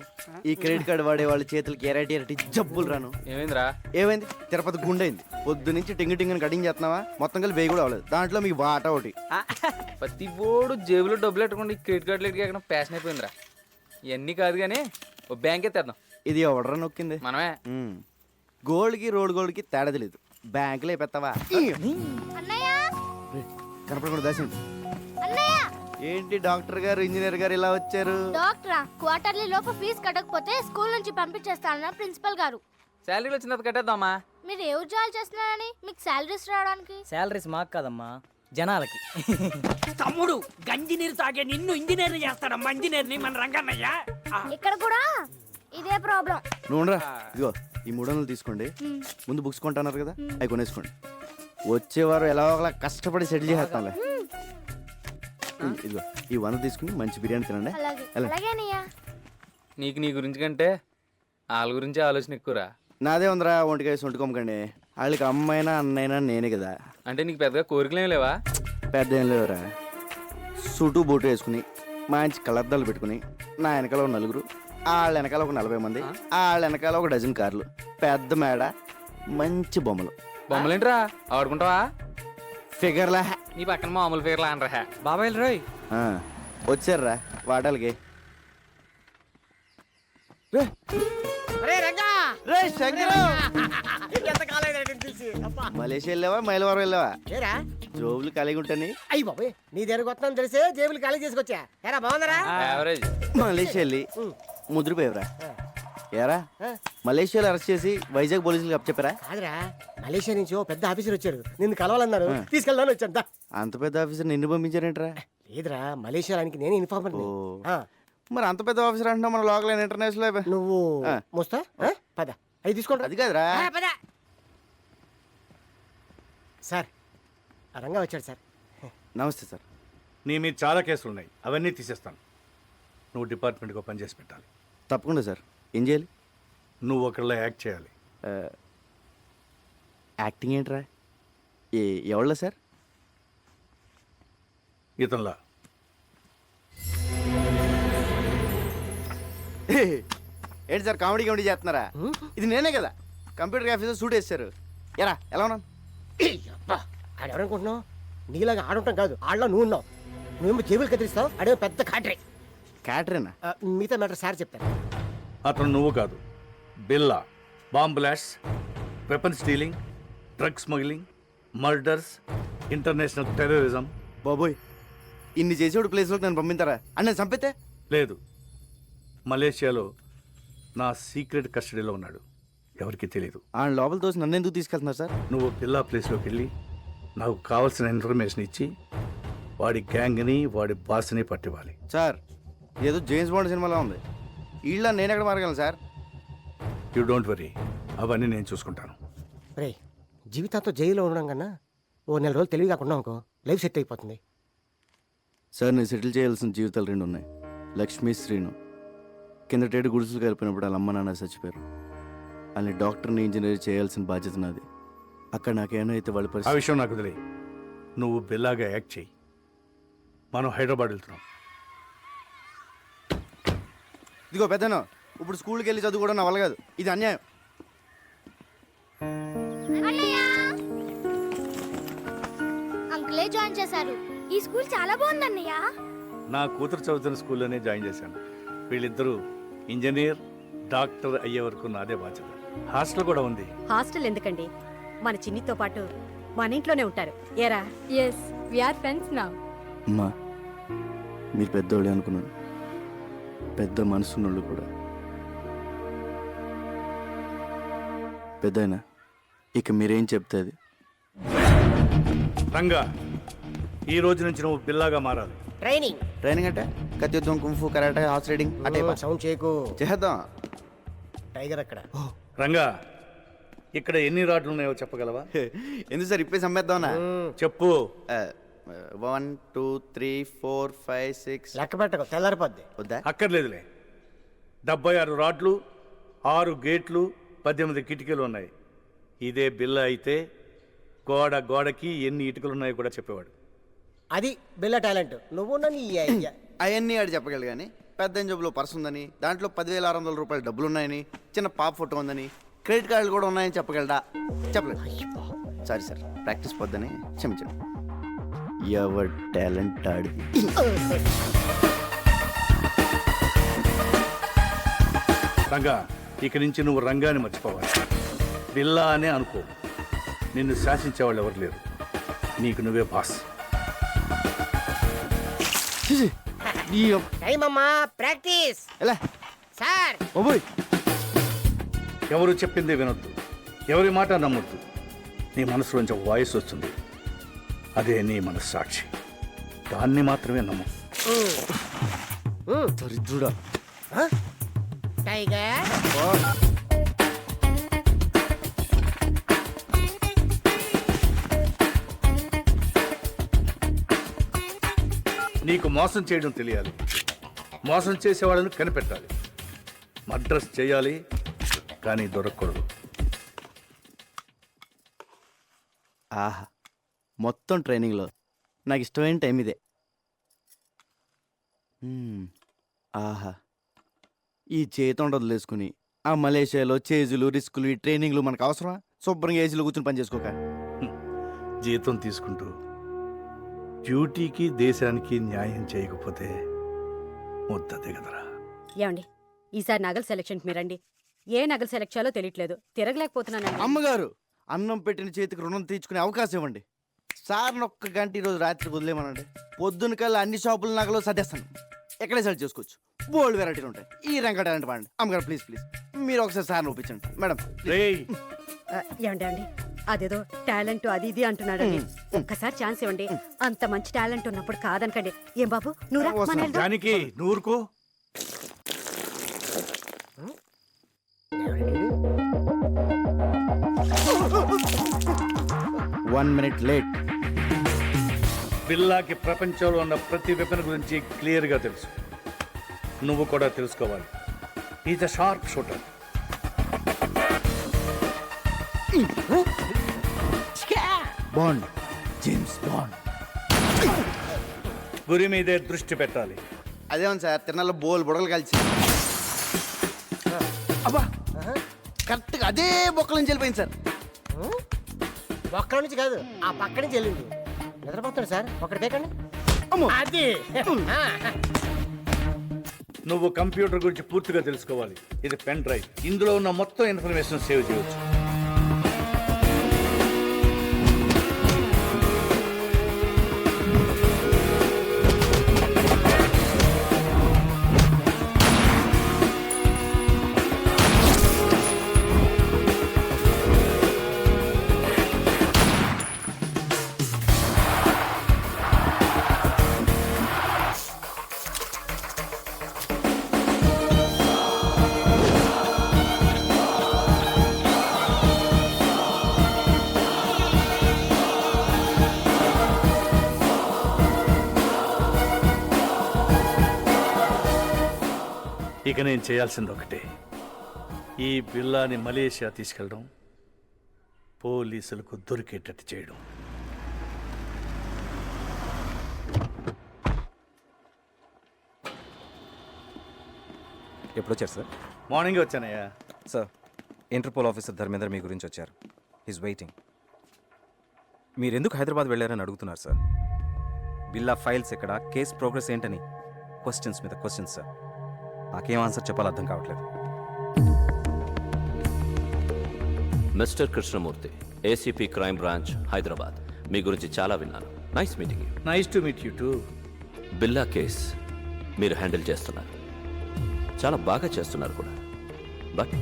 ఈ క్రెడిట్ కార్డు వాడే వాళ్ళ చేతులకి ఎరటి జబ్బులు రాను. ఏమైందిరా? ఏమైంది? తిరుపతి గుండైంది. పొద్దు నుంచి టింగ్ టింగ్ కటింగ్ చేస్తున్నావా? మొత్తం కలిసి వేయి కూడా అవ్వలేదు. దాంట్లో మీకు వాటా ఒకటి. ప్రతి బోర్డు జేబులో డబ్బులు పెట్టుకోండి. క్రెడిట్ కార్డులు ఎక్కడ ఫ్యాషన్ అయిపోయిందిరా. ఇవన్నీ కాదు కానీ ఓ బ్యాంకే తెద్దాం. ఇది ఎవడరా నొక్కింది? మనమే. గోల్డ్కి గోల్డ్కి తేడా తెలియదు. బ్యాంకులో పెడతావా? కనపడకుండా దాసింది. ఏంటి డాక్టర్ గారు ఇంజనీర్ గారు ఇలా వచ్చారు? డాక్టరా క్వార్టర్లీ లోపు ఫీజు కట్టకపోతే స్కూల్ నుంచి పంపించేస్తానన్న ప్రిన్సిపల్ గారు. శాలరీలు వచ్చిన తర్వాత కట్టేద్దామా? మీరు ఏ ఉద్యోగాలు చేస్తున్నారని మీకు శాలరీస్ రావడానికి? శాలరీస్ మాకు కాదమ్మా, జనాలకి. తమ్ముడు గంజి నీరు తాగే నిన్ను ఇంజనీర్ చేస్తాడమ్మా, ఇంజనీర్ని మన రంగన్నయ్య. ఇక్కడ కూడా ఇదే ప్రాబ్లం. నువ్వురా, ఇదిగో ఈ 300 తీసుకోండి. ముందు బుక్స్ కొంటున్నారు కదా, అవి కొనేసుకోండి. వచ్చే వారం ఎలా ఒకలా కష్టపడి సెటిల్ చేస్తానులే. ఇదిగో ఈ 100 తీసుకుని మంచి బిర్యానీ తినండి. అలాగేనయ్యా. నీకు నీ గురించి కంటే వాళ్ళ గురించి ఆలోచన ఎక్కువరా. నాదే ఉందిరా, ఒంటికాయ సొంటుకోమకండి. వాళ్ళకి అమ్మైనా అన్నైనా నేనే కదా. అంటే నీకు పెద్దగా కోరికలేం లేవా? పెద్ద ఏం లేవురా. సూటు బూటు వేసుకుని మంచి కలర్దాలు పెట్టుకుని నా వెనకాల ఒక 4, వాళ్ళ వెనకాల ఒక 40 మంది, వాళ్ళ వెనకాల ఒక డజన్ కార్లు, పెద్ద మేడ, మంచి బొమ్మలు. బొమ్మలేంట్రా ఆడుకుంటావా? ఫిగర్లా నీ పక్కన మామూలు ఫిగర్లా అనరా బాబాయ్ రోయ్. వచ్చారా వాటాలకి. మలేషియా వెళ్ళావా మైలవరం వెళ్ళావా? జోబులు కలిగి ఉంటాని. అయ్యి బాబు నీ దగ్గరకు వస్తాను తెలిసే జేబులు ఖాళీ చేసుకొచ్చా. ఏరా బాగుందరా? మలేషియా వెళ్ళి ముద్రపోయావురా. ఏరా మలేషియాలో అరెస్ట్ చేసి వైజాగ్ పోలీసులకు అప్పచెప్పారా? కాదురా, మలేషియా నుంచి ఓ పెద్ద ఆఫీసర్ వచ్చాడు, నిన్ను కలవాలన్నారు, తీసుకెళ్దాని వచ్చాను. అంత పెద్ద ఆఫీసర్ నిన్ను పంపించారేంట్రా? లేదురా, మలేషియా ఆయనకి నేను ఇన్ఫార్మ్. మరి అంత పెద్ద ఆఫీసర్ అంటున్నా మన లోకల్ ఇంటర్నేషనల్. నువ్వు మోస్తా పద, అవి తీసుకోండి. అది కాదురా. పద సార్, రంగా వచ్చాడు సార్. నమస్తే సార్. నీ మీద చాలా కేసులు ఉన్నాయి, అవన్నీ తీసేస్తాను. నువ్వు డిపార్ట్మెంట్కి పని చేసి పెట్టాలి. తప్పకుండా సార్. ఏం చేయాలి? నువ్వు ఒకళ్ళ యాక్ట్ చేయాలి. యాక్టింగ్ ఏంట్రా? ఎవళ్ళ సార్? ఇతనిలా. ఏంటి సార్ కామెడీ చేస్తున్నారా? ఇది నేనే కదా కంప్యూటర్ ఆఫీసర్ సూట్ వేస్తారు. ఎరా ఎలా ఉన్నాను? ఆడెవరనుకుంటున్నావు? నీలాగా ఆడుంటాం కాదు, ఆడలో నువ్వు ఉన్నావు. నువ్వేమో జేబులు కత్తిరిస్తావు, అడే పెద్ద కాటరే. క్యాటరేనా? మిగతా మ్యాటర్ సార్ చెప్తాను. అతను నువ్వు కాదు, బిల్లా. Bomb blast, weapon stealing, drug smuggling, murders, international terrorism. బాబోయ్, ఇన్ని చేసేవాడు ప్లేస్లోకి నన్ను పంపిస్తారా? అని నేను చంపితే? లేదు, మలేషియాలో నా సీక్రెట్ కస్టడీలో ఉన్నాడు, ఎవరికి తెలియదు. ఆ లోపల తోసి నన్ను ఎందుకు తీసుకెళ్తున్నారు సార్? నువ్వు బిల్లా ప్లేస్లోకి వెళ్ళి నాకు కావాల్సిన ఇన్ఫర్మేషన్ ఇచ్చి వాడి గ్యాంగ్ని వాడి బాస్ని పట్టివ్వాలి. సార్ ఏదో జేమ్స్ బాండ్ సినిమాలో ఉంది. వీళ్ళ నేను ఎక్కడ మారగలను సార్? యూ డోంట్ వరీ, అవన్నీ నేను చూసుకుంటాను. రే, జీవితాంతో జైల్లో ఉండడం కన్నా ఓ 4 రోజులు తెలివి కాకుండా అనుకో, లైఫ్ సెట్ అయిపోతుంది. సార్ నేను సెటిల్ చేయాల్సిన జీవితాలు 2 ఉన్నాయి. లక్ష్మీ, శ్రీను. కిందటేడు గుడిసెలు కలిపినప్పుడు వాళ్ళ అమ్మ నాన్న చచ్చిపోయారు. వాళ్ళని డాక్టర్ని ఇంజనీర్ చేయాల్సిన బాధ్యత నాది. అక్కడ నాకేమైనా అయితే వాళ్ళ ఆ పరిస్థితి. విషయం నాకు తెలియ. నువ్వు బిల్లాగా యాక్ట్ చేయి. మనం హైదరాబాద్ వెళ్తున్నాం. ఇదిగో పెద్దను, ఇప్పుడు స్కూల్కి వెళ్ళి చదువుకోవడం నా వల్ల కాదు. ఇది అన్యాయం. అంకులే జాయిన్ చేశారు. ఈ స్కూల్ చాలా బాగుంది అన్నయ్య. నా కూతురు చదువుతున్న స్కూల్లోనే జాయిన్ చేశాను. వీళ్ళిద్దరూ ఇంజనీర్, డాక్టర్ అయ్యే వరకు నాదే బాధ్యత. హాస్టల్ కూడా ఉంది. హాస్టల్ ఎందుకండి, మన చిన్నితో పాటు మన ఇంట్లోనే ఉంటారు. ఏరా? Yes, we are friends now. అమ్మా, మీరు పెద్దోళ్ళే అనుకున్నాను. పెద్ద మనసున్నోళ్ళు కూడా. పెద్దయినా ఇక మీరేం చెప్తే అది. రంగా, ఈ రోజు నుంచి నువ్వు బిల్లాగా మారాలి. ట్రైనింగ్ ట్రైనింగ్ అంటే కత్తియుద్ధం, కుంఫు, కరాటే, హార్స్ రైడింగ్ అంటే సౌండ్ చేయకు. చేద్దాం. టైగర్ అక్కడ. రంగా, ఇక్కడ ఎన్ని రాడ్లు ఉన్నాయో చెప్పగలవా? ఎందుకు సార్ ఇప్పేసి అమ్మేద్దామన్నా? చెప్పు. 1 2 3 4 5 6. లెక్క పెట్టకు, తెల్లారిపోద్ది. వద్దా? అక్కర్లేదులే. 76 రాడ్లు, 6 గేట్లు, 18 కిటికీలు ఉన్నాయి. ఇదే బిల్ల అయితే గోడకి ఎన్ని ఇటుకలు ఉన్నాయో కూడా చెప్పేవాడు. అది బిల్ల టాలెంట్. నువ్వు నన్ను అవన్నీ ఆడు చెప్పగలడు కానీ పెద్ద జబ్బులో పర్స్ ఉందని, దాంట్లో 10,600 రూపాయల డబ్బులు ఉన్నాయని, చిన్న పాప ఫోటో ఉందని, క్రెడిట్ కార్డులు కూడా ఉన్నాయని చెప్పగలడా? చెప్పలేదు. సారీ సార్, ప్రాక్టీస్ పొద్దని క్షమించండి. ఎవర్ టాలెంట్ ఆడి. రంగా, ఇక నుంచి నువ్వు రంగాన్ని మర్చిపోవాలి. బిల్లా అనే అనుకో. నిన్ను శాసించేవాళ్ళు ఎవరు లేరు. నీకు నువ్వే బాస్. టైం అమ్మా, ప్రాక్టీస్. ఎలా సార్ ఓబోయ్ ఎవరు చెప్పింది వినొద్దు, ఎవరి మాట నమ్మొద్దు. నీ మనసులోంచి వాయిస్ వస్తుంది, అదే నీ మనస్సాక్షి. దాన్ని మాత్రమే నమ్ము. దరిద్రుడా. టైగర్ నీకు మోసం చేయడం తెలియాలి, మోసం చేసేవాళ్ళని కనిపెట్టాలి. మడ్రస్ చేయాలి కానీ దొరకకూడదు. ఆహా, మొత్తం ట్రైనింగ్లో నాకు ఇష్టమైన టైం ఇదే. ఆహా, ఈ చేతి వదిలేసుకుని ఆ మలేషియాలో చేజులు రిస్కులు ఈ ట్రైనింగ్లు మనకు అవసరమా? శుభ్రంగా ఏసీలో కూర్చొని పని చేసుకోక. జీతం తీసుకుంటూ డ్యూటీకి దేశానికి న్యాయం చేయకపోతే ముద్ద దిగదరా. ఏమండి, ఈసారి నగల సెలక్షన్కి మీరండి. ఏ నగలు సెలెక్ట్ చేయాలో తెలియట్లేదు, తిరగలేకపోతున్నానండి. అమ్మగారు, అన్నం పెట్టిన చేతికి రుణం తీర్చుకునే అవకాశం ఇవ్వండి. సార్ని ఒక్క గంట ఈరోజు రాత్రికి వదిలేమనండి. పొద్దున్న కల్లా అన్ని షాపుల నగలు సర్దేస్తాను. ఎక్కడే సెలెక్ట్ చేసుకోవచ్చు. బోల్డ్ వెరైటీలు ఉంటాయి. ఈ రంగ టాలెంట్ వాడండి. అమ్మగారు ప్లీజ్ ప్లీజ్ మీరు ఒకసారి సార్ని ఒప్పించండి మేడం. ఏమండి అండి, అదేదో టాలెంట్ అది ఇది అంటున్నాడండి. ఒక్కసారి ఛాన్స్ ఇవ్వండి. అంత మంచి టాలెంట్ ఉన్నప్పుడు కాదనకండి. ఏం బాబు నువ్వు దానికి నూరుకో. 1 minute లేట్. బిల్లాకి ప్రపంచంలో ఉన్న ప్రతి వెపన్ గురించి క్లియర్గా తెలుసు. నువ్వు కూడా తెలుసుకోవాలి. Is a sharp shooter. Bond, James bond. గురి మీదే దృష్టి పెట్టాలి. అదేమో సార్, తిరణాల్లో బోల్ బుడగలు కలిసి అబ్బా కరెక్ట్గా అదే బొక్కల నుంచి వెళ్ళిపోయింది సార్. ఒక్కడి నుంచి కాదు, ఆ పక్క నుంచి వెళ్ళింది. నిద్రపోతాడు సార్, ఒకటి పేకండి. అది నువ్వు కంప్యూటర్ గురించి పూర్తిగా తెలుసుకోవాలి. ఇది పెన్ డ్రైవ్, ఇందులో ఉన్న మొత్తం ఇన్ఫర్మేషన్ సేవ్ చేయవచ్చు. ఇక నేను చేయాల్సింది ఒకటే, ఈ బిల్లాని మలేషియా తీసుకెళ్ళడం, పోలీసులకు దొరికేటట్టు చేయడం. ఎప్పుడు వచ్చారు సార్? మార్నింగ్ వచ్చానయ్యా. సార్, ఇంటర్పోల్ ఆఫీసర్ ధర్మేంద్ర మీ గురించి వచ్చారు. He's waiting. మీరు ఎందుకు హైదరాబాద్ వెళ్ళారని అడుగుతున్నారు సార్. బిల్లా ఫైల్స్ ఎక్కడ, కేస్ ప్రోగ్రెస్ ఏంటని క్వశ్చన్స్ మీద క్వశ్చన్స్ సార్. నాకేం ఆన్సర్ చెప్పాలో అర్థం కావట్లేదు. Mister Krishnamurthy, ACP crime branch, Hyderabad. మీ గురించి చాలా విన్నాను. Nice meeting you. Nice to meet you too. Billa case మీరు హ్యాండిల్ చేస్తున్నారు, చాలా బాగా చేస్తున్నారు కూడా. బట్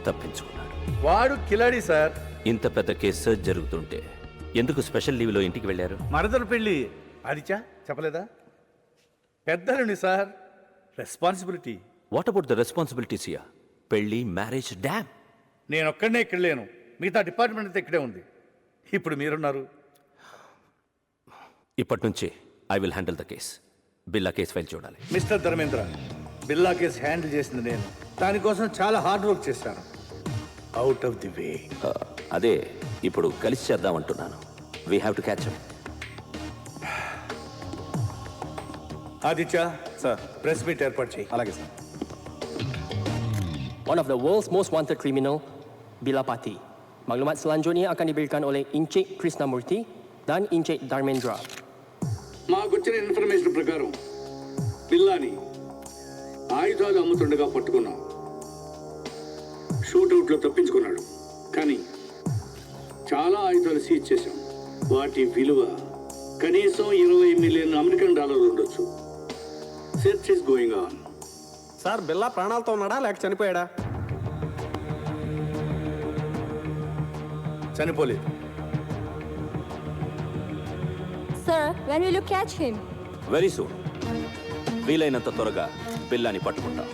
తప్పించుకున్నాడు. వాడు కిలాడి సార్. ఇంత పెద్ద కేసు జరుగుతుంటే ఎందుకు స్పెషల్ లీవ్లో ఇంటికి వెళ్ళారు? మరదలు పెళ్ళి అదిచా చెప్పలేదా? పెద్దలుండి sir, responsibility. What about the responsibilities here? పెళ్లి, మ్యారేజ్, డ్యామ్. నేను ఒక్కడనే ఇక్కడ లేను, మిగతా డిపార్ట్మెంట్ అంతా ఇక్కడే ఉంది. ఇప్పుడు మీరున్నారు. ఇప్పటి నుంచి I will handle the case. Billa case file చూడాలి. Mister Dharmendra, Billa case handle చేసింది నేను. దానికోసం చాలా హార్డ్ వర్క్ చేశాను. Out of the way. అదే ఇప్పుడు కలిసి చేద్దామంటున్నాను. We have to catch up. Aditya sir, press meet ఏర్పాటు చేయి. అలాగే sir. One of the world's most wanted criminal, Billa Pati. Maklumat selanjutnya akan diberikan oleh Encik Krishnamurti dan Encik Dharmendra. మాకొచ్చిన ఇన్ఫర్మేషన్ ప్రకారం బిల్లాని ఆయుధాలు అమ్ముతుండగా పట్టుకున్నాం. షూట్అవుట్లో తప్పించుకున్నాడు, కానీ చాలా ఆయుధాలు సీజ్ చేశాం. వాటి విలువ కనీసం 20 మిలియన్ అమెరికన్ డాలర్లు ఉండొచ్చు. Search is going on. Sir బిల్లా ప్రాణాలతో ఉన్నాడా లేక చనిపోయాడా? చనిపోలేదు. Sir, when will you catch him? Very soon. వీలైనంత త్వరగా బిల్లాని పట్టుకుంటాం.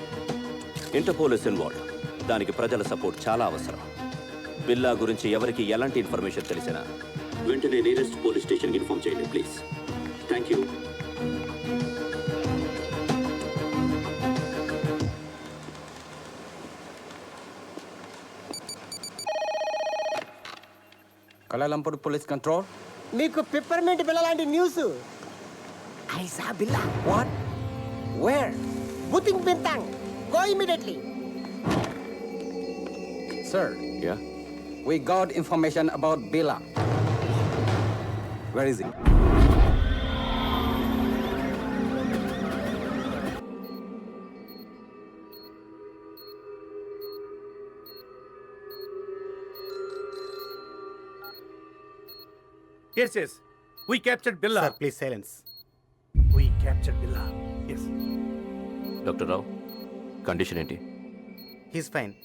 Interpole is involved. దానికి ప్రజల సపోర్ట్ చాలా అవసరం. బిల్లా గురించి ఎవరికి ఎలాంటి ఇన్ఫర్మేషన్ తెలిసినా వెంటనే నియరెస్ట్ పోలీస్ స్టేషన్కి ఇన్ఫార్మ్ చేయండి please. Thank you. Kuala Lumpur police control. మీకు పిప్పర్మెంట్ బిల్ల లాంటి news. I saw Billa. What? Where? బుతింగ్ Bintang. Go immediately. Sir, yeah, we got information about Billa. Where is he? Yes, yes. We captured Billa. Sir, please silence. We captured Billa. Yes. Doctor Rao, condition ఏంటి? He's fine.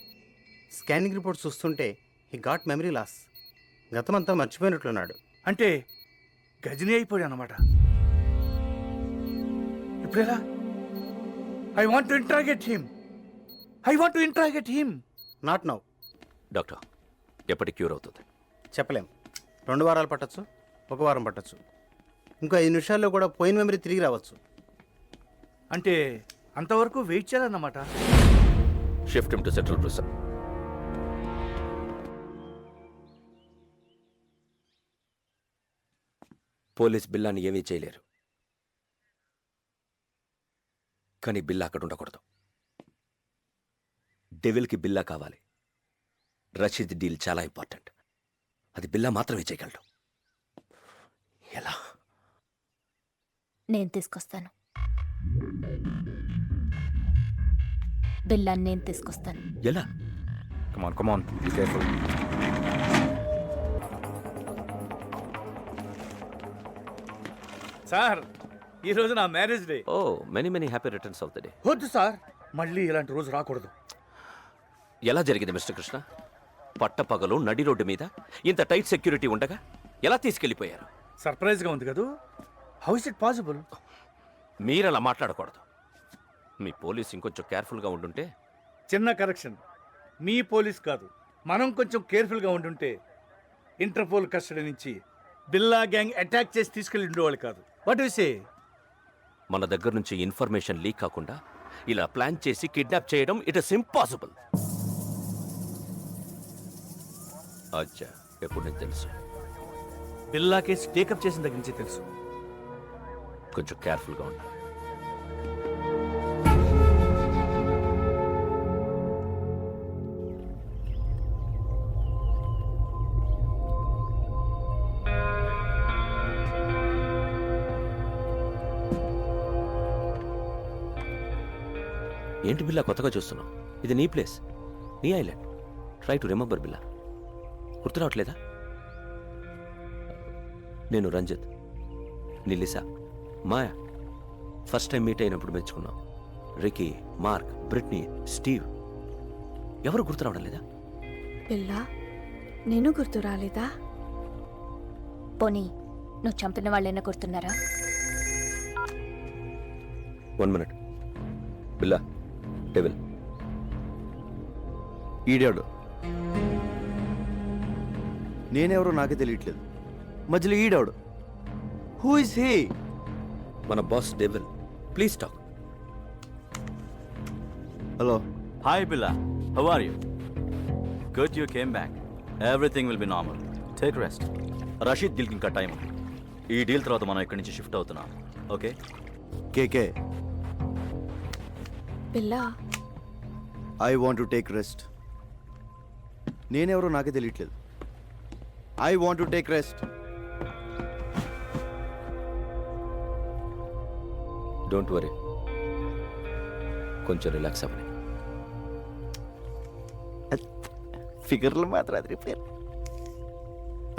స్కానింగ్ రిపోర్ట్ చూస్తుంటే హీ గాట్ మెమరీ లాస్. గతమంతా మర్చిపోయినట్లున్నాడు. అంటే గజని అయిపోయాడు అన్నమాట. ఇప్పుడెలా? I want to interrogate him. Not now. Doctor, ఎప్పటికి క్యూర్ అవుతుంది? చెప్పలేం. 2 వారాలు పట్టచ్చు, 1 వారం పట్టచ్చు. ఇంకో 5 నిమిషాల్లో కూడా పోయిన మెమరీ తిరిగి రావచ్చు. అంటే అంతవరకు వెయిట్ చేయాలన్నమాట. Shift him to central prison. Police బిల్లాని ఏమీ చేయలేరు, కానీ బిల్లా అక్కడ ఉండకూడదు. డెవిల్కి బిల్లా కావాలి. రషీద్ డీల్ చాలా ఇంపార్టెంట్. అది బిల్లా మాత్రమే చేయగలడు. ఎలా? నేను తీసుకొస్తాను. బిల్లాన్ని నేను తీసుకొస్తాను. ఎలా? Come on, be careful. Sir, ఈరోజు నా marriage day. Oh, many happy returns of the day. వద్దు సార్, మళ్ళీ ఇలాంటి రోజు రాకూడదు. ఎలా జరిగింది మిస్టర్ కృష్ణ? పట్టపగలు నడి రోడ్డు మీద ఇంత టైట్ సెక్యూరిటీ ఉండగా ఎలా తీసుకెళ్లిపోయారు? సర్ప్రైజ్గా ఉంది కదూ. How is it possible? మీరలా మాట్లాడకూడదు. మీ పోలీస్ ఇంకొంచెం కేర్ఫుల్గా ఉండుంటే. చిన్న కరెక్షన్. మీ పోలీస్ కాదు, మనం కొంచెం కేర్ఫుల్గా ఉండుంటే ఇంటర్పోల్ కస్టడీ నుంచి బిల్లా గ్యాంగ్ అటాక్ చేసి తీసుకెళ్ళి ఉండేవాళ్ళు కాదు. What you say? మన దగ్గర నుంచి ఇన్ఫర్మేషన్ లీక్ కాకుండా ఇలా ప్లాన్ చేసి కిడ్నాప్ చేయడం ఇట్ ఇస్ ఇంపాసిబుల్. అచ్చా, ఎప్పుడు నీకు తెలుసు? బిల్లా కేసు టేకప్ చేసిన దగ్గర నుంచి తెలుసు. కొంచెం కేర్ఫుల్గా ఉండాలి. ఏంటి బిల్లా కొత్తగా చూస్తున్నావు? ఇది నీ ప్లేస్, నీ ఐలాండ్. ట్రై టు రిమెంబర్ బిల్లా. గుర్తు రావట్లేదా? నేను రంజిత్, నీ Lisa, Maya. First time meet అయినప్పుడు మెచ్చుకున్నాం. Ricky, Mark, Britney, Steve. ఎవరు గుర్తు రావడం లేదా? బిల్లా, నేను గుర్తు రాలేదా? పోనీ నువ్వు చంపిన వాళ్ళైనా గుర్తున్నారా? 1 minute. బిల్లా, డెవిల్. ఈడాడు. నేనెవరో నాకే తెలియట్లేదు. మధ్యలో ఈడాడు. Who is he? మన boss devil. Please talk. Hello. Hi Billa, how are you? Good you came back. Everything will be normal. Take rest. Rasheed డీల్కి ఇంకా టైం ఉంది. ఈ డీల్ తర్వాత మనం ఇక్కడి నుంచి షిఫ్ట్ అవుతున్నాం. Okay? KK, Billa, I want to take rest. నేనెవరో నాకే తెలియట్లేదు. I want to take rest. Don't worry, కొంచెం రిలాక్స్ అవ్వండి. ఫిగర్లు మాత్రం అది repair.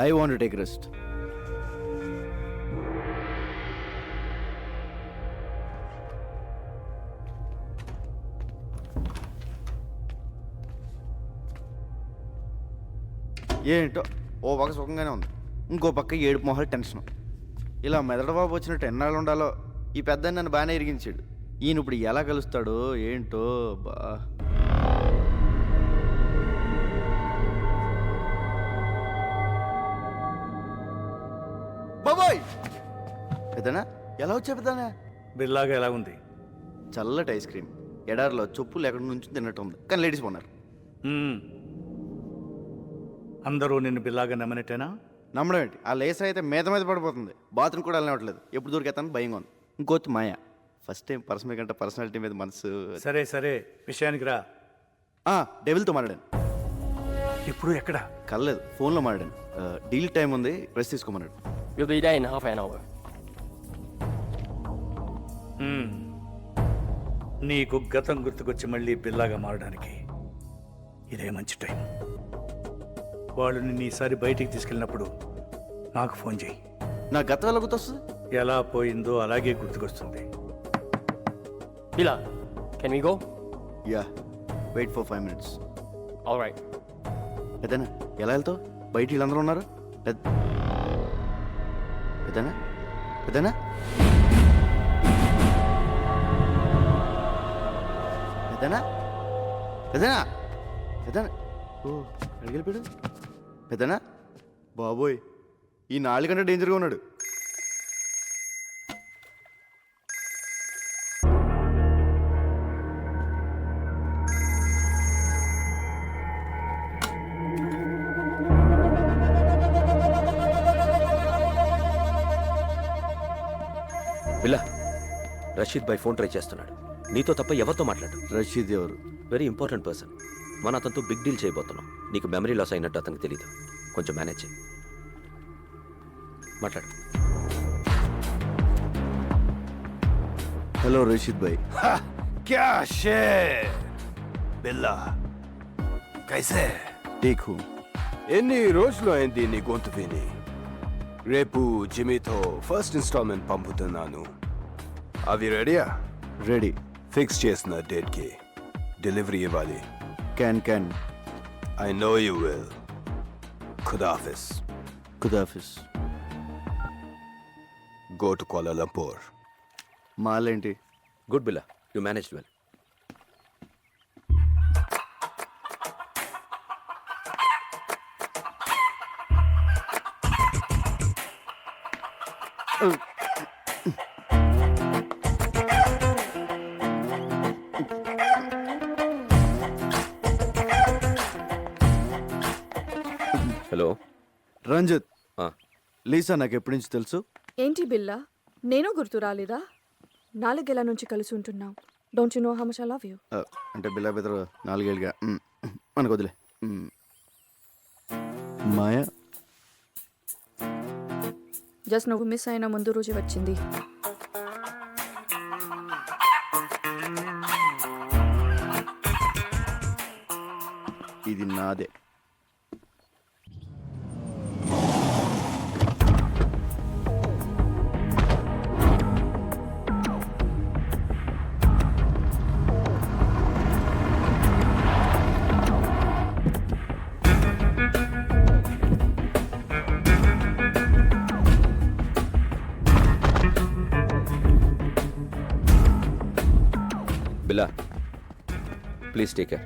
I want to take rest. ఏంటో ఓ పక్క సుఖంగానే ఉంది, ఇంకో పక్క ఏడుపు మొహాలు టెన్షన్. ఇలా మెదడబాబు వచ్చినట్టు ఎన్నాళ్ళు ఉండాలో. ఈ పెద్ద నన్ను బాగానే ఇరిగించాడు. ఈయన ఇప్పుడు ఎలా కలుస్తాడో ఏంటో బా. బాబోయ్ పెద్దనా, ఎలా వచ్చా పెద్దనా? బిల్లాగా ఎలా ఉంది? చల్లటి ఐస్ క్రీమ్, ఎడారిలో చెప్పులు ఎక్కడి నుంచి తిన్నట్టు ఉంది, కానీ లేడీస్ ఉన్నారు. అందరూ నిన్ను బిల్లాగా నమ్మనట్టేనా? నమ్మడం ఏంటి, ఆ లేసర్ అయితే మీద మీద పడిపోతుంది. బాత్రూమ్ కూడా వెళ్ళనివ్వట్లేదు, ఎప్పుడు దొరికేస్తాను భయంగా ఉంది. ఇంకోటి మాయ, ఫస్ట్ టైం పర్సనల్ కంటే పర్సనాలిటీ మీద మనసు. సరే సరే, విషయానికి రా. డెవిల్తో మాట్లాడాను. ఇప్పుడు ఎక్కడ? కలలేదు, ఫోన్లో మాట్లాడాను. డీల్ టైం ఉంది, rest తీసుకోమన్నాడు. We'll be there in half an hour. నీకు గతం గుర్తుకొచ్చి మళ్ళీ బిల్లాగా మారడానికి ఇదే మంచి టైం. వాళ్ళు నిన్ను ఈసారి బయటికి తీసుకెళ్ళినప్పుడు నాకు ఫోన్ చేయి. నా గతం ఎలా గుర్తొస్తుంది? ఎలా పోయిందో అలాగే గుర్తుకొస్తుంది. Bila, can we go? Yeah, wait for 5 minutes. All right. పెద్దనా ఎలా వెళ్తావు? బయట వీళ్ళందరూ ఉన్నారు. పెద్దనా పెద్దనా పెద్దనా పెద్దనా పెద్దనా ఓ అడిగెళ్ళిపోయాడు. పెద్దనా బాబోయ్, ఈ 4 గంటల డేంజర్గా ఉన్నాడు. బిల్లా, రషీద్ భాయ్ ఫోన్ ట్రై చేస్తున్నాడు. నీతో తప్ప ఎవరితో మాట్లాడు? రషీద్ ఎవరు? Very important person. మనం అతనితో బిగ్ డీల్ చేయబోతున్నాం. నీకు మెమరీ లాస్ అయినట్టు అతనికి తెలియదు. కొంచెం మేనేజ్ చేయి. మాట్లాడు. హలో రషీద్ భాయ్. क्या शेर बिल्ला कैसे దేఖు ఎన్ని రోజులు అయింది నీ గొంతు విని. రేపు జిమ్మీతో ఫస్ట్ ఇన్స్టాల్మెంట్ పంపుతున్నాను. అవి రెడీయా? రెడీ. ఫిక్స్ చేసిన డేట్కి డెలివరీ ఇవ్వాలి. Can I know you will. ఖుదాఫిస్. ఖుదాఫిస్. Go to Kuala Lumpur. మాలేంటి? Good Billa, you manage well. Hello Ranjith. Lisa నాకు ఎప్పటి నుంచి తెలుసు. ఏంటి బిల్లా, నేను గుర్తు రాలేదా? 4 ఏళ్ల నుంచి కలిసి ఉంటున్నాం. Don't you know how much I love you? అంటే బిల్లా బెదరు 4 ఏళ్ళుగా మనకు వదిలే. మాయా జస్ట్ నువ్వు మిస్ అయిన ముందు రోజు వచ్చింది. ఇది నాదే. బిల్లా, ప్లీజ్ టేక్ కేర్.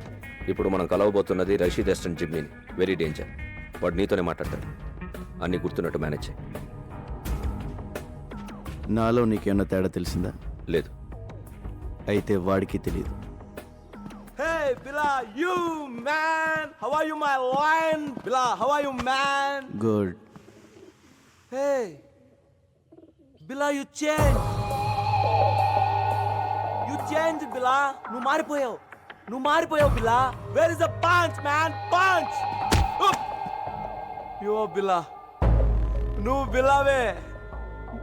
ఇప్పుడు మనం కలవబోతున్నది రషీద్ అసిస్టెంట్ జిమ్మీని. Very danger. వాడు నీతోనే మాట్లాడతాడు. అన్నీ గుర్తున్నట్టు మేనేజ్ చేయి. నాలో నీకేమన్నా తేడా తెలిసిందా? లేదు. అయితే వాడికి తెలియదు. Hey, Bila, you man! How are you, my lion? Bila, how are you, man? Good. Hey, Bila, you changed. You changed, Bila. నువ్వు మారిపోయావు, Bila. Where is the punch, man? Punch! You are Bila. నువ్వు బిలావే,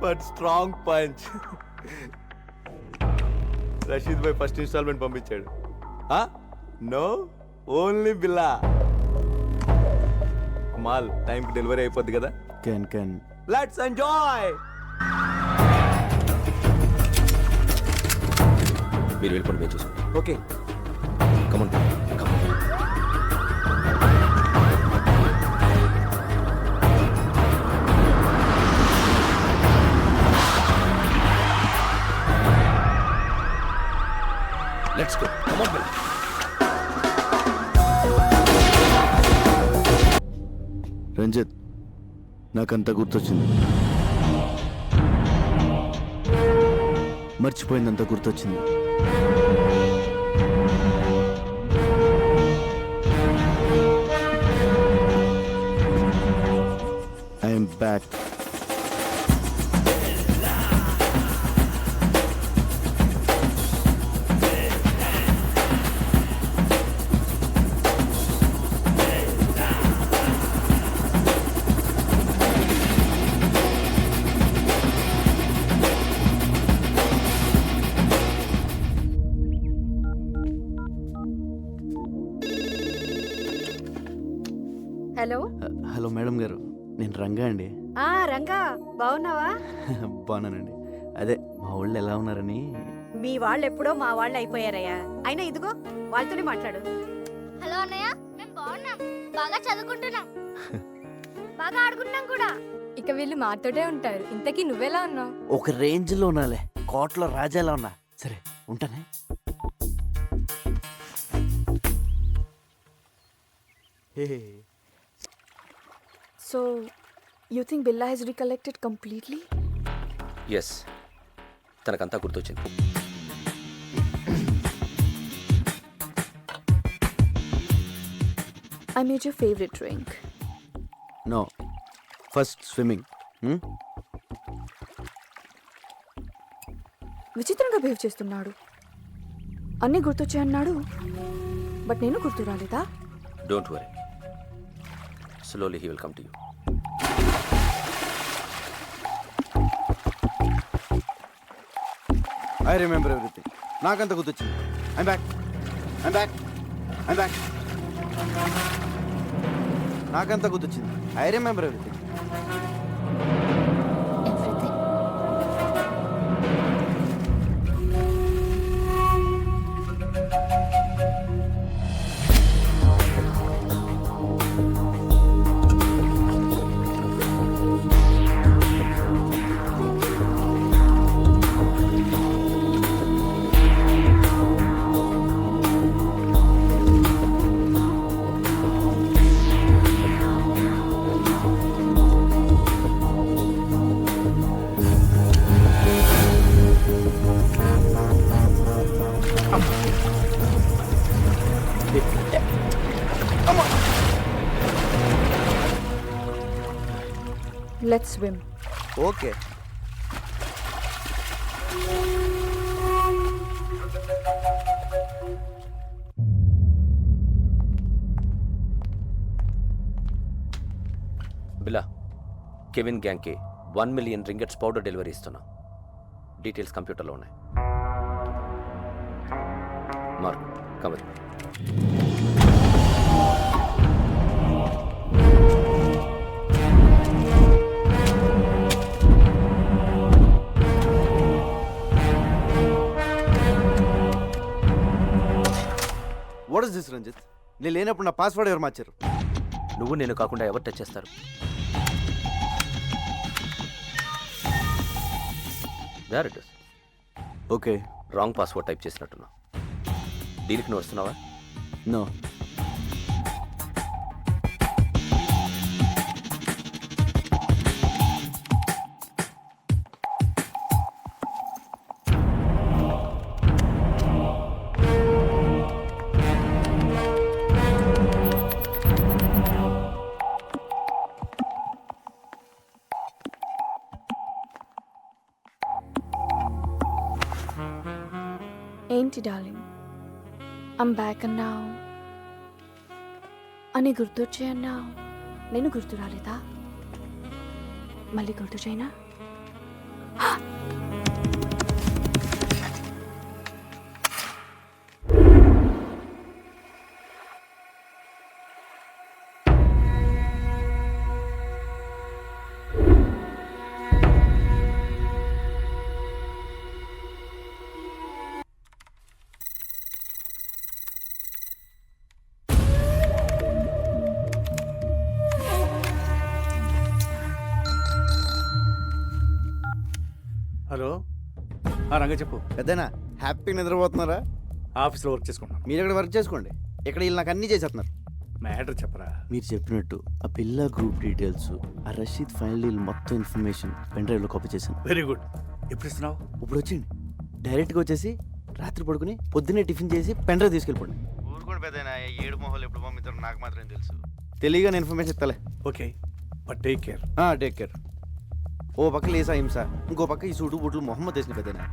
but strong punch. Rasheed bhai first installment పంపించాడు. No, only Billa. మాల్ టైంకి డెలివరీ అయిపోద్ది కదా. Can let's enjoy. మీరు వెళ్ళిపోండి, మేము చూసుకోండి. Okay, come on. రంజిత్, నాకంతా గుర్తొచ్చింది. మర్చిపోయిందంతా గుర్తొచ్చింది. I'm back. Hello. Hello madam గారు, నేను రంగా అండి. రంగా, బాగున్నావా? బాగున్నానండి. అదే మా వాళ్ళు ఎలా ఉన్నారని. మీ వాళ్ళు ఎప్పుడో మా వాళ్ళు అయిపోయారయ్యా. అయినా ఇదిగో వాళ్ళతోనే మాట్లాడు. హలో అన్నయ్య, మేము బాగున్నాం, బాగా చదువుకుంటున్నాం, బాగా ఆడుకుంటున్నాం కూడా. ఇక వీళ్ళు మాతోటే ఉంటారు. ఇంతకీ నువ్వెలా ఉన్నావు? ఒక రేంజ్లో ఉన్నాలే, కోట్లో రాజాలా ఉన్నా. సరే ఉంటానే. So, you think Billa has recollected completely? Yes, తనకంతా గుర్తొచ్చింది. I made your favorite drink. No, first swimming. విచిత్రంగా బిహేవ్ చేస్తున్నాడు. అన్నీ గుర్తొచ్చాయన్నాడు, బట్ నేను గుర్తు రాలేదా? Don't worry, slowly he will come to you. I remember everything. నాకంత గుర్తొచ్చింది. I'm back, I'm back, I'm back. నాకంత గుర్తొచ్చింది. I remember everything. Let's swim. Okay. Billa, Kevin గ్యాంగ్కి 1 million రింగెట్స్ పౌడర్ డెలివరీ ఇస్తున్నా. డీటెయిల్స్ కంప్యూటర్లో ఉన్నాయి. Mark, come. What is this Ranjith? నేను లేనప్పుడు నా పాస్వర్డ్ ఎవరు మార్చారు? నువ్వు నేను కాకుండా ఎవరు టచ్ చేస్తారు? There it is. Okay, wrong password type చేసినట్టున్నా. డీల్కి నువ్వు వస్తున్నావా? నో. ఏంటి డార్లింగ్, ఐమ్ బ్యాక్ అన్నావు, అని గుర్తొచ్చాయన్నావు. నేను గుర్తు రాలేదా? మళ్ళీ గుర్తు చేయనా? హలో, రంగ చెప్పు. పెద్దనా హ్యాపీగా నిద్రపోతున్నారా? ఆఫీస్లో వర్క్ చేసుకుంటున్నాను. మీరు ఇక్కడ వర్క్ చేసుకోండి. ఇక్కడ వీళ్ళు నాకు అన్నీ చేసేస్తున్నారు. మ్యాటర్ చెప్పరా. మీరు చెప్పినట్టు ఆ బిల్లా గ్రూప్ డీటెయిల్స్, ఆ రషీద్ ఫైనల్ డీల్ మొత్తం ఇన్ఫర్మేషన్ పెన్ డ్రైవ్లో కాపీ చేశాను. Very good. ఎప్పుడు ఇస్తున్నావు? ఇప్పుడు వచ్చింది. డైరెక్ట్గా వచ్చేసి రాత్రి పడుకుని పొద్దున్నే టిఫిన్ చేసి పెన్ డ్రైవ్ తీసుకెళ్ళిపోండి. ఊరుకోండి పెద్ద 7 మొహాలు ఎప్పుడు పంపిస్తారో నాకు మాత్రం తెలుసు. తెలియగానే ఇన్ఫర్మేషన్ ఇస్తలే. Okay, but take care. Take care. ఓ పక్క లేసా హింస, ఇంకో పక్క ఈ సూటు బూట్లు మొహమ్మద్ వేసిన పెద్దనా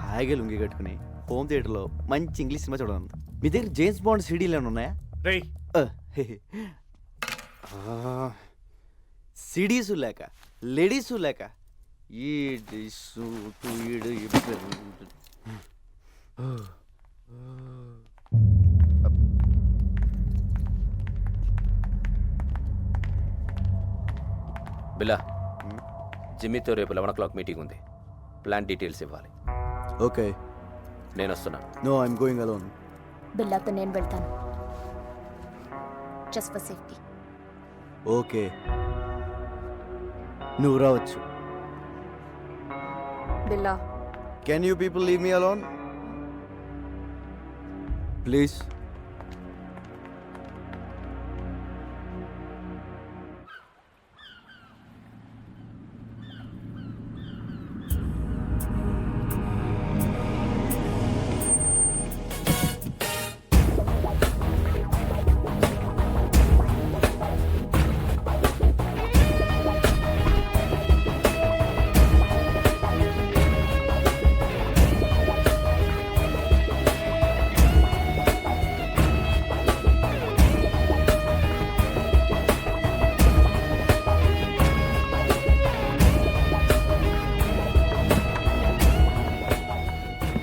హాయిగా లుంగి కట్టుకుని హోమ్ థియేటర్లో మంచి ఇంగ్లీష్ సినిమా చూడాలి. మీ దగ్గర జేమ్స్ బాండ్ సీడీలు ఏమైనా ఉన్నాయా? రేయ్, సిడీసు లేక లేడీసు లేక ఈ సూటు ఈడు బిల్లా, జిమ్మీతో రేపు 11 o'clock మీటింగ్ ఉంది. ప్లాన్ డీటెయిల్స్ ఇవ్వాలి. ఓకే, నేను వస్తున్నాను. No I'm going alone. బిల్లాతో నేను వెళ్తాను, జస్ట్ ఫర్ సేఫ్టీ. ఓకే, నువ్వు రావచ్చు. Billa, can you people leave me alone please?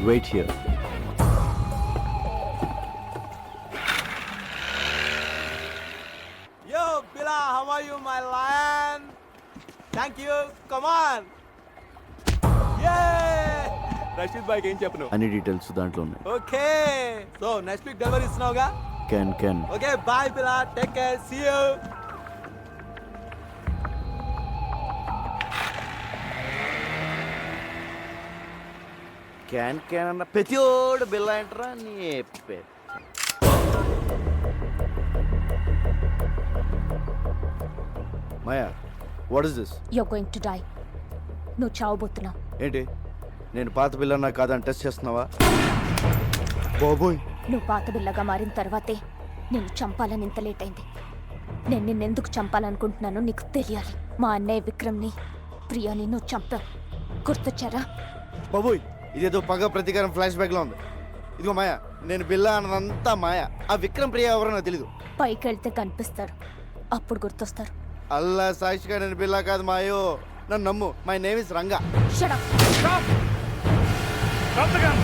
Wait here. Yo, Bila, how are you, my lion? Thank you. Come on. Yay! Rasheed బాయ్కి ఏం చెప్పను? అన్ని డీటెయిల్స్ దాంట్లో ఉన్నాయి. Okay, so next week delivery ఇస్తున్నావుగా? Ken. Okay, bye Billa, take care, see you. క్యాన్ అన్న ప్రతిోడు బిల్ల ఏంట్రా నీ Maya, what is this? You are going to die. నువ్వు చావబోతున్నావు. ఏంటి, నేను పాత బిల్లన్నా కాదని టెస్ట్ చేస్తున్నావా? బాబోయ్, నువ్వు పాత బిల్లగా మారిన తర్వాతే నేను చంపాలని ఇంత లేట్ అయింది. నేను నిన్నెందుకు చంపాలనుకుంటున్నానో నీకు తెలియాలి. మా అన్నయ్య విక్రమ్ని, ప్రియాని నువ్వు చంపావు. గుర్తొచ్చారా? బాబోయ్, ఇదేదో పగ ప్రతీకారం ఫ్లాష్ బ్యాక్ లో ఉంది. ఇదిగో మాయా, నేను బిల్లా అన్నదంతా మాయా. ఆ విక్రమ్ ప్రియ ఎవరో నాకు తెలీదు. పైకి వెళ్తే కనిపిస్తారు, అప్పుడు గుర్తొస్తారు. అల్లా సాక్షిగా నేను బిల్లా కాదు మాయో, నన్ను నమ్ము. My name is Ranga. Shut up. Drop the gun.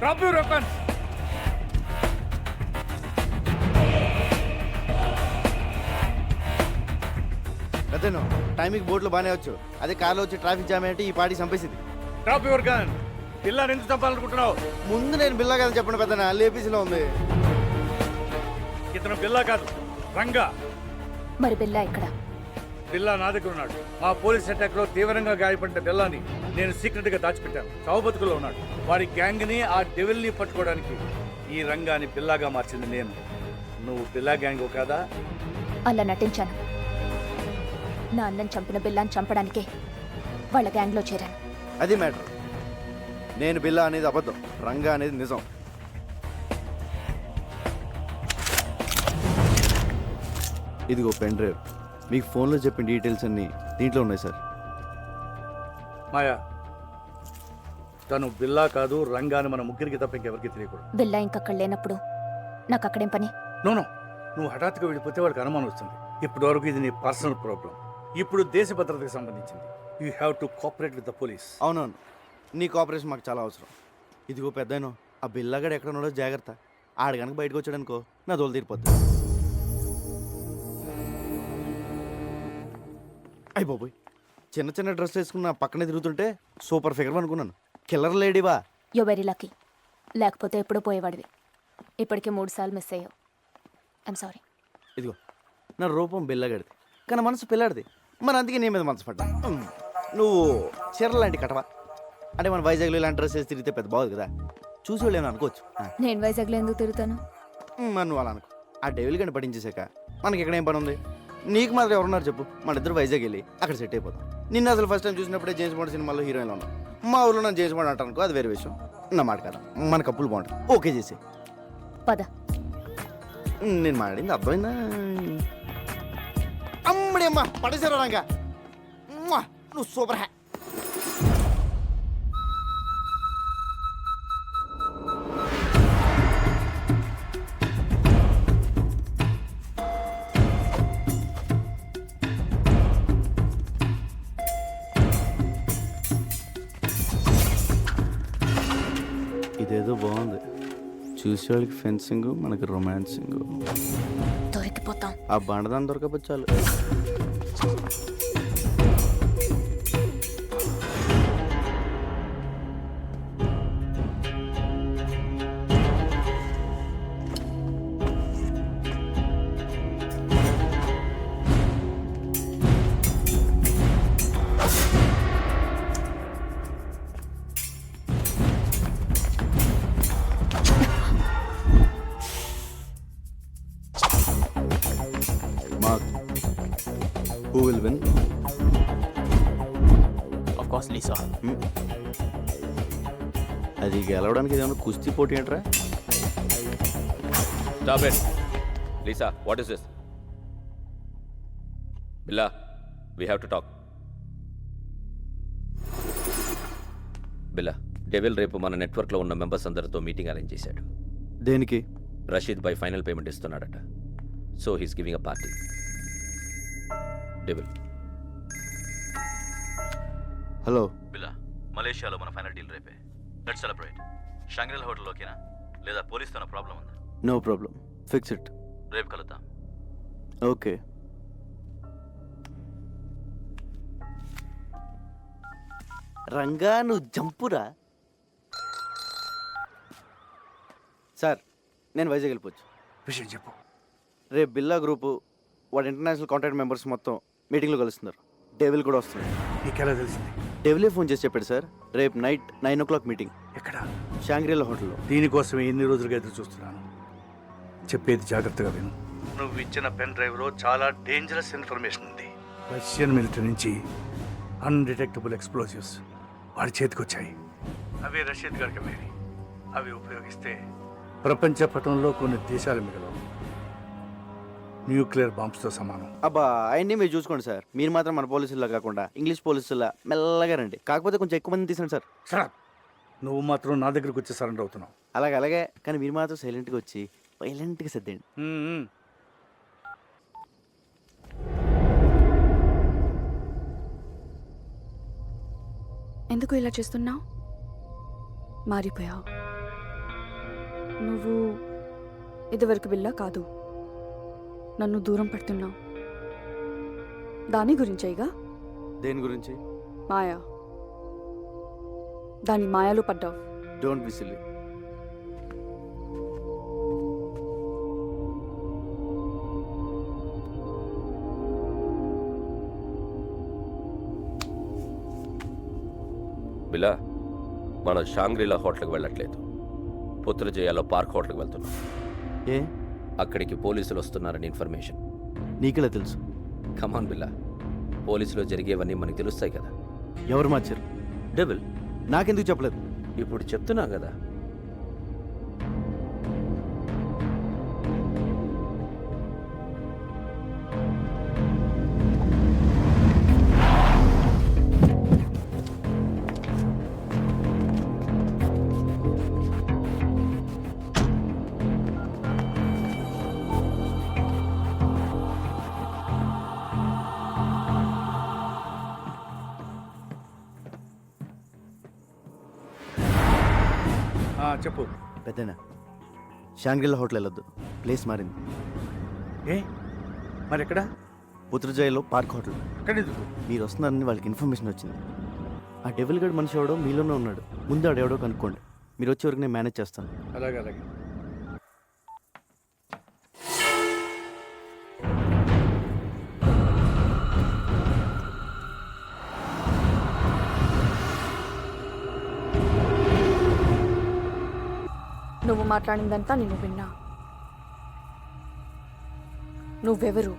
Drop your weapons. అదేనో టైంకి బోట్లో బాగానే వచ్చు, అదే కార్లో వచ్చి ట్రాఫిక్ జామ్ అంటే ఈ పార్టీ చంపేసింది. Drop your gun. పిల్లని ఎందుకు చంపాలనుకుంటున్నావు? ముందు నేను బిల్లా కదా చెప్పండి పెద్దనా, లేపీసీలో ఉంది. ఇతను బిల్లా కాదు, రంగా. మరి బిల్లా ఇక్కడ? బిల్లా నా దగ్గర ఉన్నాడు. మా పోలీస్ అటాక్ లో తీవ్రంగా గాయపడిన బిల్లాని నేను సీక్రెట్ గా దాచిపెట్టాను. చావుబతుకులో ఉన్నాడు. వాడి గ్యాంగ్ ని, ఆ డెవిల్ ని పట్టుకోవడానికి ఈ రంగాని బిల్లాగా మార్చింది నేను. నువ్వు బిల్లా గ్యాంగ్ కాదా? అలా నటించాను. నా అన్నని చంపిన బిల్లాని చంపడానికే వాళ్ళ గ్యాంగ్లో చేరాను. అది మ్యాటర్. నేను బిల్లా అనేది అబద్ధం, రంగా అనేది నిజం. ఇదిగో పెన్ డ్రైవ్. మీకు ఫోన్లో చెప్పిన డీటెయిల్స్ అన్నీ దీంట్లో ఉన్నాయి సార్. మాయా, తను బిల్లా కాదు, రంగాని మన ముగ్గురికి తప్ప ఇంకెవరికి తెలియకూడదు. బిల్లా ఇంకక్కడ లేనప్పుడు నాకు అక్కడేం పని? నోనో, నువ్వు హఠాత్తుగా వెళ్ళిపోతే వాడికి అనుమానం వస్తుంది. ఇప్పటి వరకు ఇది నీ పర్సనల్ ప్రాబ్లం. ఇప్పుడు దేశ భద్రతకు సంబంధించింది. You have to cooperate with the police. అవునవును, నీ కోఆపరేషన్ మాకు చాలా అవసరం. ఇదిగో పెద్దనో, ఆ బిల్లాగాడు ఎక్కడ ఉన్నాడో జాగ్రత్త. ఆడు కనుక బయటకు వచ్చాడనుకో నా దోలు తీరిపోద్ది. అయ్యి బాబోయ్, చిన్న చిన్న డ్రెస్ వేసుకున్న పక్కనే తిరుగుతుంటే సూపర్ ఫిగర్ అనుకున్నాను. కిల్లర్ లేడీవా? యో వెరీ లక్కీ. లేకపోతే ఎప్పుడూ పోయేవాడివి. ఇప్పటికే 3 సార్లు మిస్ అయ్యావు. I'm sorry. ఇదిగో, నా రూపం బిల్లగాడిది కానీ మనసు పిల్లాడిది. మన అందుకే నీ మీద మనసు పడ్డా. నువ్వు చీర లాంటి కటవా అంటే మన వైజాగ్లో ఇలాంటి డ్రెస్ వేసి తిరిగితే పెద్ద బాగుంది కదా. చూసి వాళ్ళు ఏమైనా అనుకోవచ్చు నేను వైజాగ్లో ఎందుకు తిరుగుతాను? మరి నువ్వు అలా అనుకో. ఆ డెవిల్ గంట పట్టించేసాక మనకి ఇక్కడ ఏం పని ఉంది? నీకు మాత్రం ఎవరున్నారు చెప్పు? మన ఇద్దరు వైజాగ్ వెళ్ళి అక్కడ సెట్ అయిపోతాం. నిన్న అసలు ఫస్ట్ టైం చూసినప్పుడే జేమ్స్ బాండ్ సినిమాలో హీరోయిన్లో ఉన్నాం. మా ఊళ్ళో నన్ను జేమ్స్ బాండ్ అంటాను, అది వేరే విషయం. నా మాట కదా, మన కప్పులు బాగుంటుంది. ఓకే చేసే పద. నేను మాట్లాడింది అర్థమైందా? అమ్మడి అమ్మ పడేసారా రంగా, నువ్వు సూపర్ హ్యా. ఇదేదో బాగుంది. చూసేవాళ్ళకి ఫెన్సింగ్, మనకి రొమాన్సింగ్. దొరికిపోతాం. ఆ బండదాన్ని దొరకపోతే చాలు. Who will win? Of course, Lisa. అది గెలవడానికి ఏదైనా కుస్తీ పోటీ ఏంట్రా? Stop it. Lisa, what is this? Billa, we have to talk. Billa, devil రేపు మన నెట్వర్క్లో ఉన్న మెంబర్స్ అందరితో మీటింగ్ అరేంజ్ చేశాడు. దేనికి? రషీద్ బై ఫైనల్ పేమెంట్ ఇస్తున్నాడట. So he's giving a party. Devil. Hello Billa, మలేషియాలో మన ఫైనల్ డీల్ రేపే. Let's celebrate. షాంగ్రిలా హోటల్ ఓకేనా? లేదా పోలీస్తో ప్రాబ్లం ఉందా? No problem, fix it. రేపు కలుద్దాం. ఓకే. రంగా నువ్వు జంపురా. సార్, నేను వైజాగ్ వెళ్ళిపోవచ్చు. విషయం చెప్పు. రేపు బిల్లా గ్రూపు వాడి ఇంటర్నేషనల్ కాంటాక్ట్ మెంబర్స్ మొత్తం మీటింగ్లో కలుస్తున్నారు. డెవిల్ కూడా వస్తున్నాడు. నీకెలా తెలిసింది? డెవిలే ఫోన్ చేసి చెప్పాడు సార్. రేపు నైట్ 9 o'clock మీటింగ్. ఎక్కడ? షాంగ్రిలా హోటల్లో. దీనికోసమే ఎన్ని రోజులుగా ఎదురు చూస్తున్నాను. చెప్పేది జాగ్రత్తగా విను. నువ్వు ఇచ్చిన పెన్ డ్రైవ్లో చాలా డేంజరస్ ఇన్ఫర్మేషన్ ఉంది. రష్యన్ మిలిటరీ నుంచి అన్డిటెక్టబుల్ ఎక్స్ప్లోజివ్స్ వాడి చేతికి వచ్చాయి. అవి రషీద్ గారికి అమ్మేవి. అవి ఉపయోగిస్తే ప్రపంచ పటంలో కొన్ని దేశాలు మిగలవు. న్యూక్లియర్ బాంబ్స్తో సమానం. అబ్బా, అవన్నీ మీరు చూసుకోండి సార్. మీరు మాత్రం మన పోలీసుల్లా కాకుండా ఇంగ్లీష్ పోలీసుల్లా మెల్లగా రండి. కాకపోతే కొంచెం ఎక్కువ మంది తీసండి సార్. సార్, నువ్వు మాత్రం నా దగ్గరకు వచ్చి సరెండర్ అవుతున్నావు. అలాగే, కానీ మీరు మాత్రం సైలెంట్గా వచ్చి వైలెంట్గా సర్దండి. ఎందుకు ఇలా చేస్తున్నావు? మారిపోయావు. నువ్వు ఇదివరకు బిల్లా కాదు. నన్ను దూరం పెడుతున్నావు. దాని గురించేగా? దేని గురించి? మాయా. దాని మాయలో పడ్డావు. Don't be silly. బిలా, మనం షాంగ్రిలా హోటల్కి వెళ్ళట్లేదు. పుత్రజయాలో పార్క్ హోటల్కి వెళ్తున్నాం. ఏ? అక్కడికి పోలీసులు వస్తున్నారని ఇన్ఫర్మేషన్. నీకెలా తెలుసు? కమాన్ బిల్లా, పోలీసులో జరిగేవన్నీ మనకు తెలుస్తాయి కదా. ఎవరు మార్చారు? డెవిల్. నాకెందుకు చెప్పలేదు? ఇప్పుడు చెప్తున్నా కదా. చెప్పు. పెద్దనా, షాంగ్రిలా హోటల్ వెళ్ళొద్దు. ప్లేస్ మారింది. ఏ? మరి ఎక్కడ? పుత్రజయలో పార్క్ హోటల్. అక్కడ ఎందుకు? మీరు వస్తున్నారని వాళ్ళకి ఇన్ఫర్మేషన్ వచ్చింది. ఆ డెవిల్ గడ్ మనిషి ఎవడో మీలోనే ఉన్నాడు. ముందు ఆడెవడో కనుక్కోండి. మీరు వచ్చే వరకు నేను మేనేజ్ చేస్తాను. అలాగే. నువ్వు మాట్లాడిందంతా నేను విన్నా. నువ్వెవరు?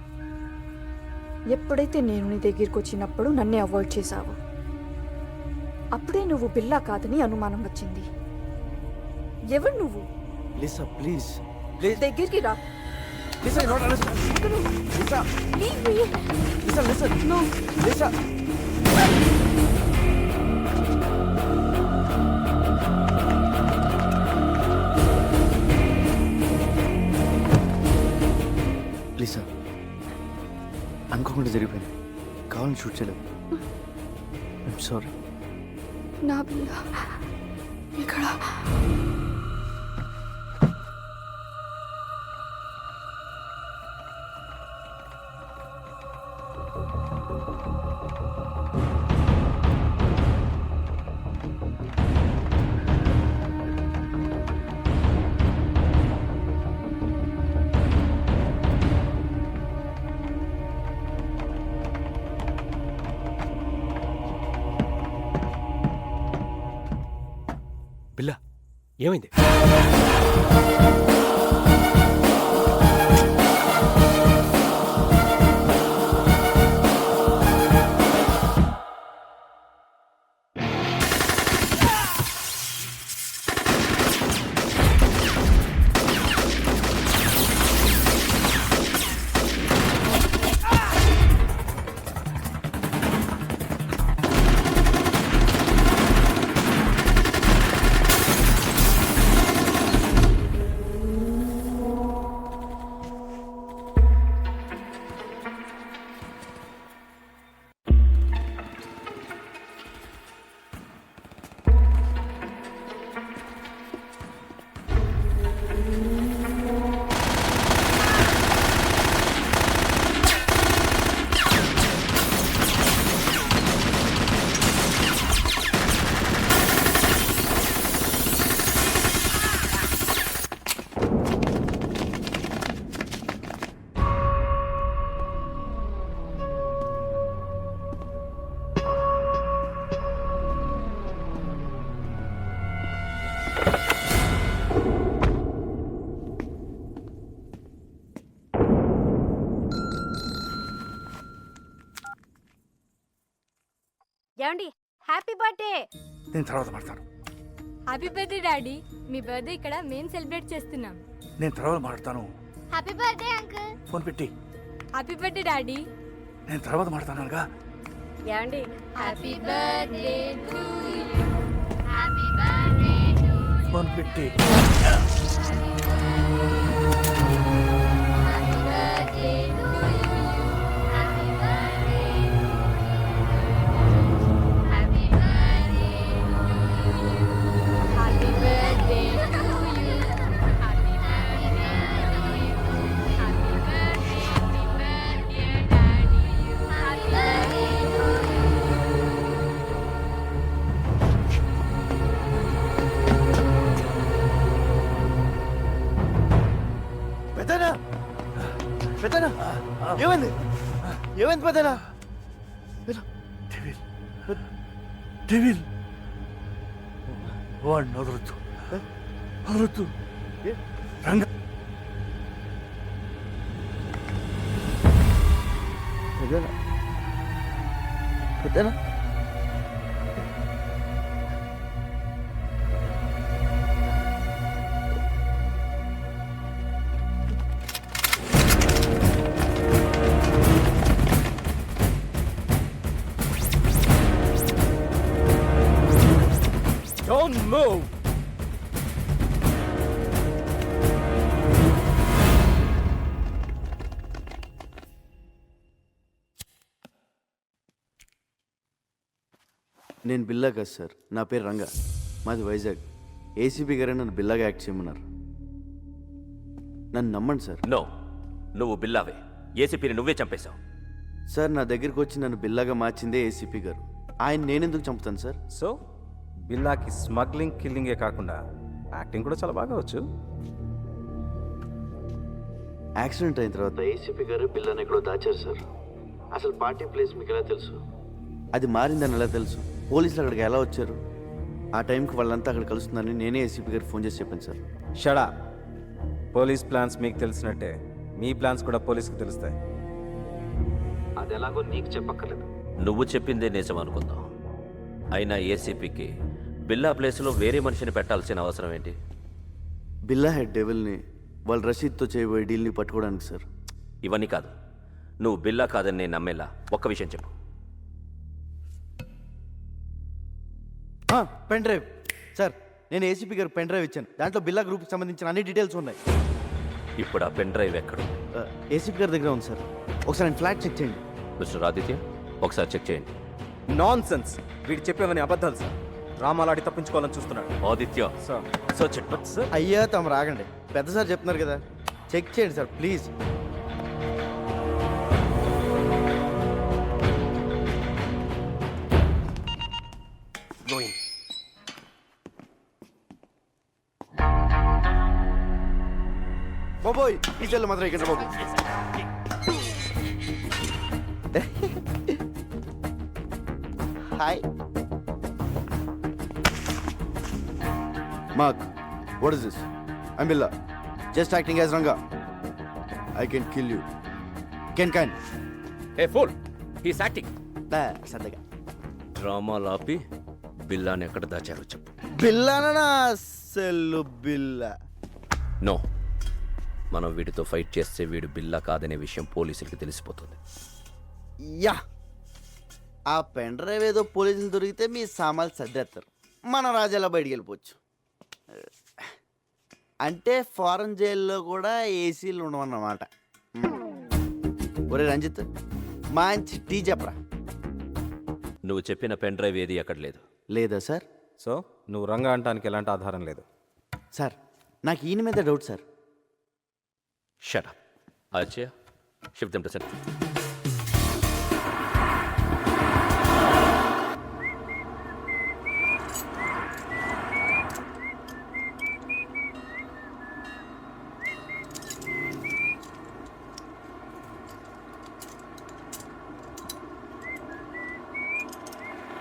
ఎప్పుడైతే నేను నీ దగ్గరికి వచ్చినప్పుడు నన్నే అవాయిడ్ చేశావు, అప్పుడే నువ్వు బిల్లా కాదని అనుమానం వచ్చింది. ఎవరు నువ్వు? లిసా ప్లీజ్ దగ్గరికి రా. Lisa, you're not understanding. Lisa. Leave me. Lisa, listen. No. Lisa. Lisa, అనుకోకుండా జరిగిపోయింది. కావాలని షూట్ చేయలేదు. I'm sorry. నా బిల్లా ఇక్కడ. బిల్లా ఏమైంది? ఏమండి, హ్యాపీ బర్త్డే. నేను తర్వాత మాట్లాడతాను. Happy birthday daddy. మీ బర్త్డే ఇక్కడ మేము సెలబ్రేట్ చేస్తున్నాం. నేను తర్వాత మాట్లాడతాను. Happy birthday uncle. ఫోన్ పెట్టి. Happy birthday daddy. నేను తర్వాత మాట్లాడతానుగా. ఏమండి, happy birthday to you. Happy birthday to phone పెట్టి. పెద్దనా ఏమైంది? ఏమైంది పెద్దనా? డెవిల్ వాడిని వదలొద్దు, వదలొద్దు. రంగ పెద్దనా పెద్దనా Don't move! నేను బిల్లా కాదు సార్, నా పేరు రంగా, మాది వైజాగ్. ఏసీపీ గారే నన్ను బిల్లాగా యాక్ట్ చేయమన్నారు. నన్ను నమ్మండి సార్. నో, నువ్వు బిల్లావే. ఏసీపీని నువ్వే చంపేశావు. సార్, నా దగ్గరికి వచ్చి నన్ను బిల్లాగా మార్చిందే ఏసీపీ గారు. ఆయన నేనెందుకు చంపుతాను సార్? సో బిల్లాకి స్మగ్లింగ్ కిల్లింగే కాకుండా యాక్టింగ్ కూడా చాలా బాగా వచ్చు. యాక్సిడెంట్ అయిన తర్వాత ఏసీపీ గారు బిల్లాని ఎక్కడో దాచారు సార్. అసలు పార్టీ ప్లేస్ మీకు ఎలా తెలుసు? అది మారిందని ఎలా తెలుసు? పోలీసులు అక్కడికి ఎలా వచ్చారు? ఆ టైంకి వాళ్ళంతా అక్కడ కలుస్తుందని నేనే ఏసీపీ గారికి ఫోన్ చేసి చెప్పాను సార్. షడా. పోలీస్ ప్లాన్స్ మీకు తెలిసినట్టే మీ ప్లాన్స్ కూడా పోలీస్కి తెలుస్తాయి. అది ఎలాగో నీకు చెప్పక్కర్లేదు. నువ్వు చెప్పిందే నిజం అనుకుందాం. అయినా ఏసీపీకి బిల్లా ప్లేస్లో వేరే మనిషిని పెట్టాల్సిన అవసరం ఏంటి? బిల్లా హెడ్ డెవిల్ని వాళ్ళు రషీద్తో చేయబోయే డీల్ని పట్టుకోవడానికి సార్. ఇవన్నీ కాదు, నువ్వు బిల్లా కాదని నేను నమ్మేలా ఒక్క విషయం చెప్పు. Pen drive sir. నేను ఏసీపీ గారు పెన్ డ్రైవ్ ఇచ్చాను. దాంట్లో బిల్లా గ్రూప్కి సంబంధించిన అన్ని డీటెయిల్స్ ఉన్నాయి. ఇప్పుడు ఆ పెన్ డ్రైవ్ ఎక్కడ? ఏసీపీ గారి దగ్గర ఉంది సార్. ఒకసారి నేను ఫ్లాట్ చెక్ చేయండి. మిస్టర్ ఆదిత్య, ఒకసారి చెక్ చేయండి. Non sense. వీడు చెప్పేవని అబద్ధాలు సార్. రామాలాడి తప్పించుకోవాలని చూస్తున్నాడు. Aditya sir. Search it. Sir అయ్యా తమ రాగండి. పెద్ద సార్ చెప్తున్నారు కదా, చెక్ చేయండి సార్ ప్లీజ్. బాబోయ్ ఈ చెల్లు మాత్రం ఇక్కడ బాబు. Hi Mark, what is this? I'm Billa. Just acting as Ranga. I can kill you. Can. Hey fool, he's acting. సరదాగా. డ్రామాలు ఆపి బిల్లాని ఎక్కడ దాచారో చెప్పు. బిల్లానా సెల్లు బిల్లా? నో, మనం వీడితో ఫైట్ చేస్తే వీడు బిల్లా కాదనే విషయం పోలీసులకి తెలిసిపోతుంది. యా, ఆ పెన్ డ్రైవ్ ఏదో పోలీసులు దొరికితే మీ సామాన్లు సర్దేస్తారు. మన రాజాలా బయటికి వెళ్ళిపోవచ్చు. అంటే ఫారెన్ జైల్లో కూడా ఏసీలు ఉండవన్నమాట. ఒరే రంజిత్, మంచి టీ చెప్పరా. నువ్వు చెప్పిన పెన్ డ్రైవ్ ఏది అక్కడ లేదు. లేదా సార్? సో నువ్వు రంగా అంటానికి ఎలాంటి ఆధారం లేదు సార్. నాకు ఈయన మీద డౌట్ సార్. Shut up. అచ్చా, షిఫ్ట్ దెమ్ టు సెట్.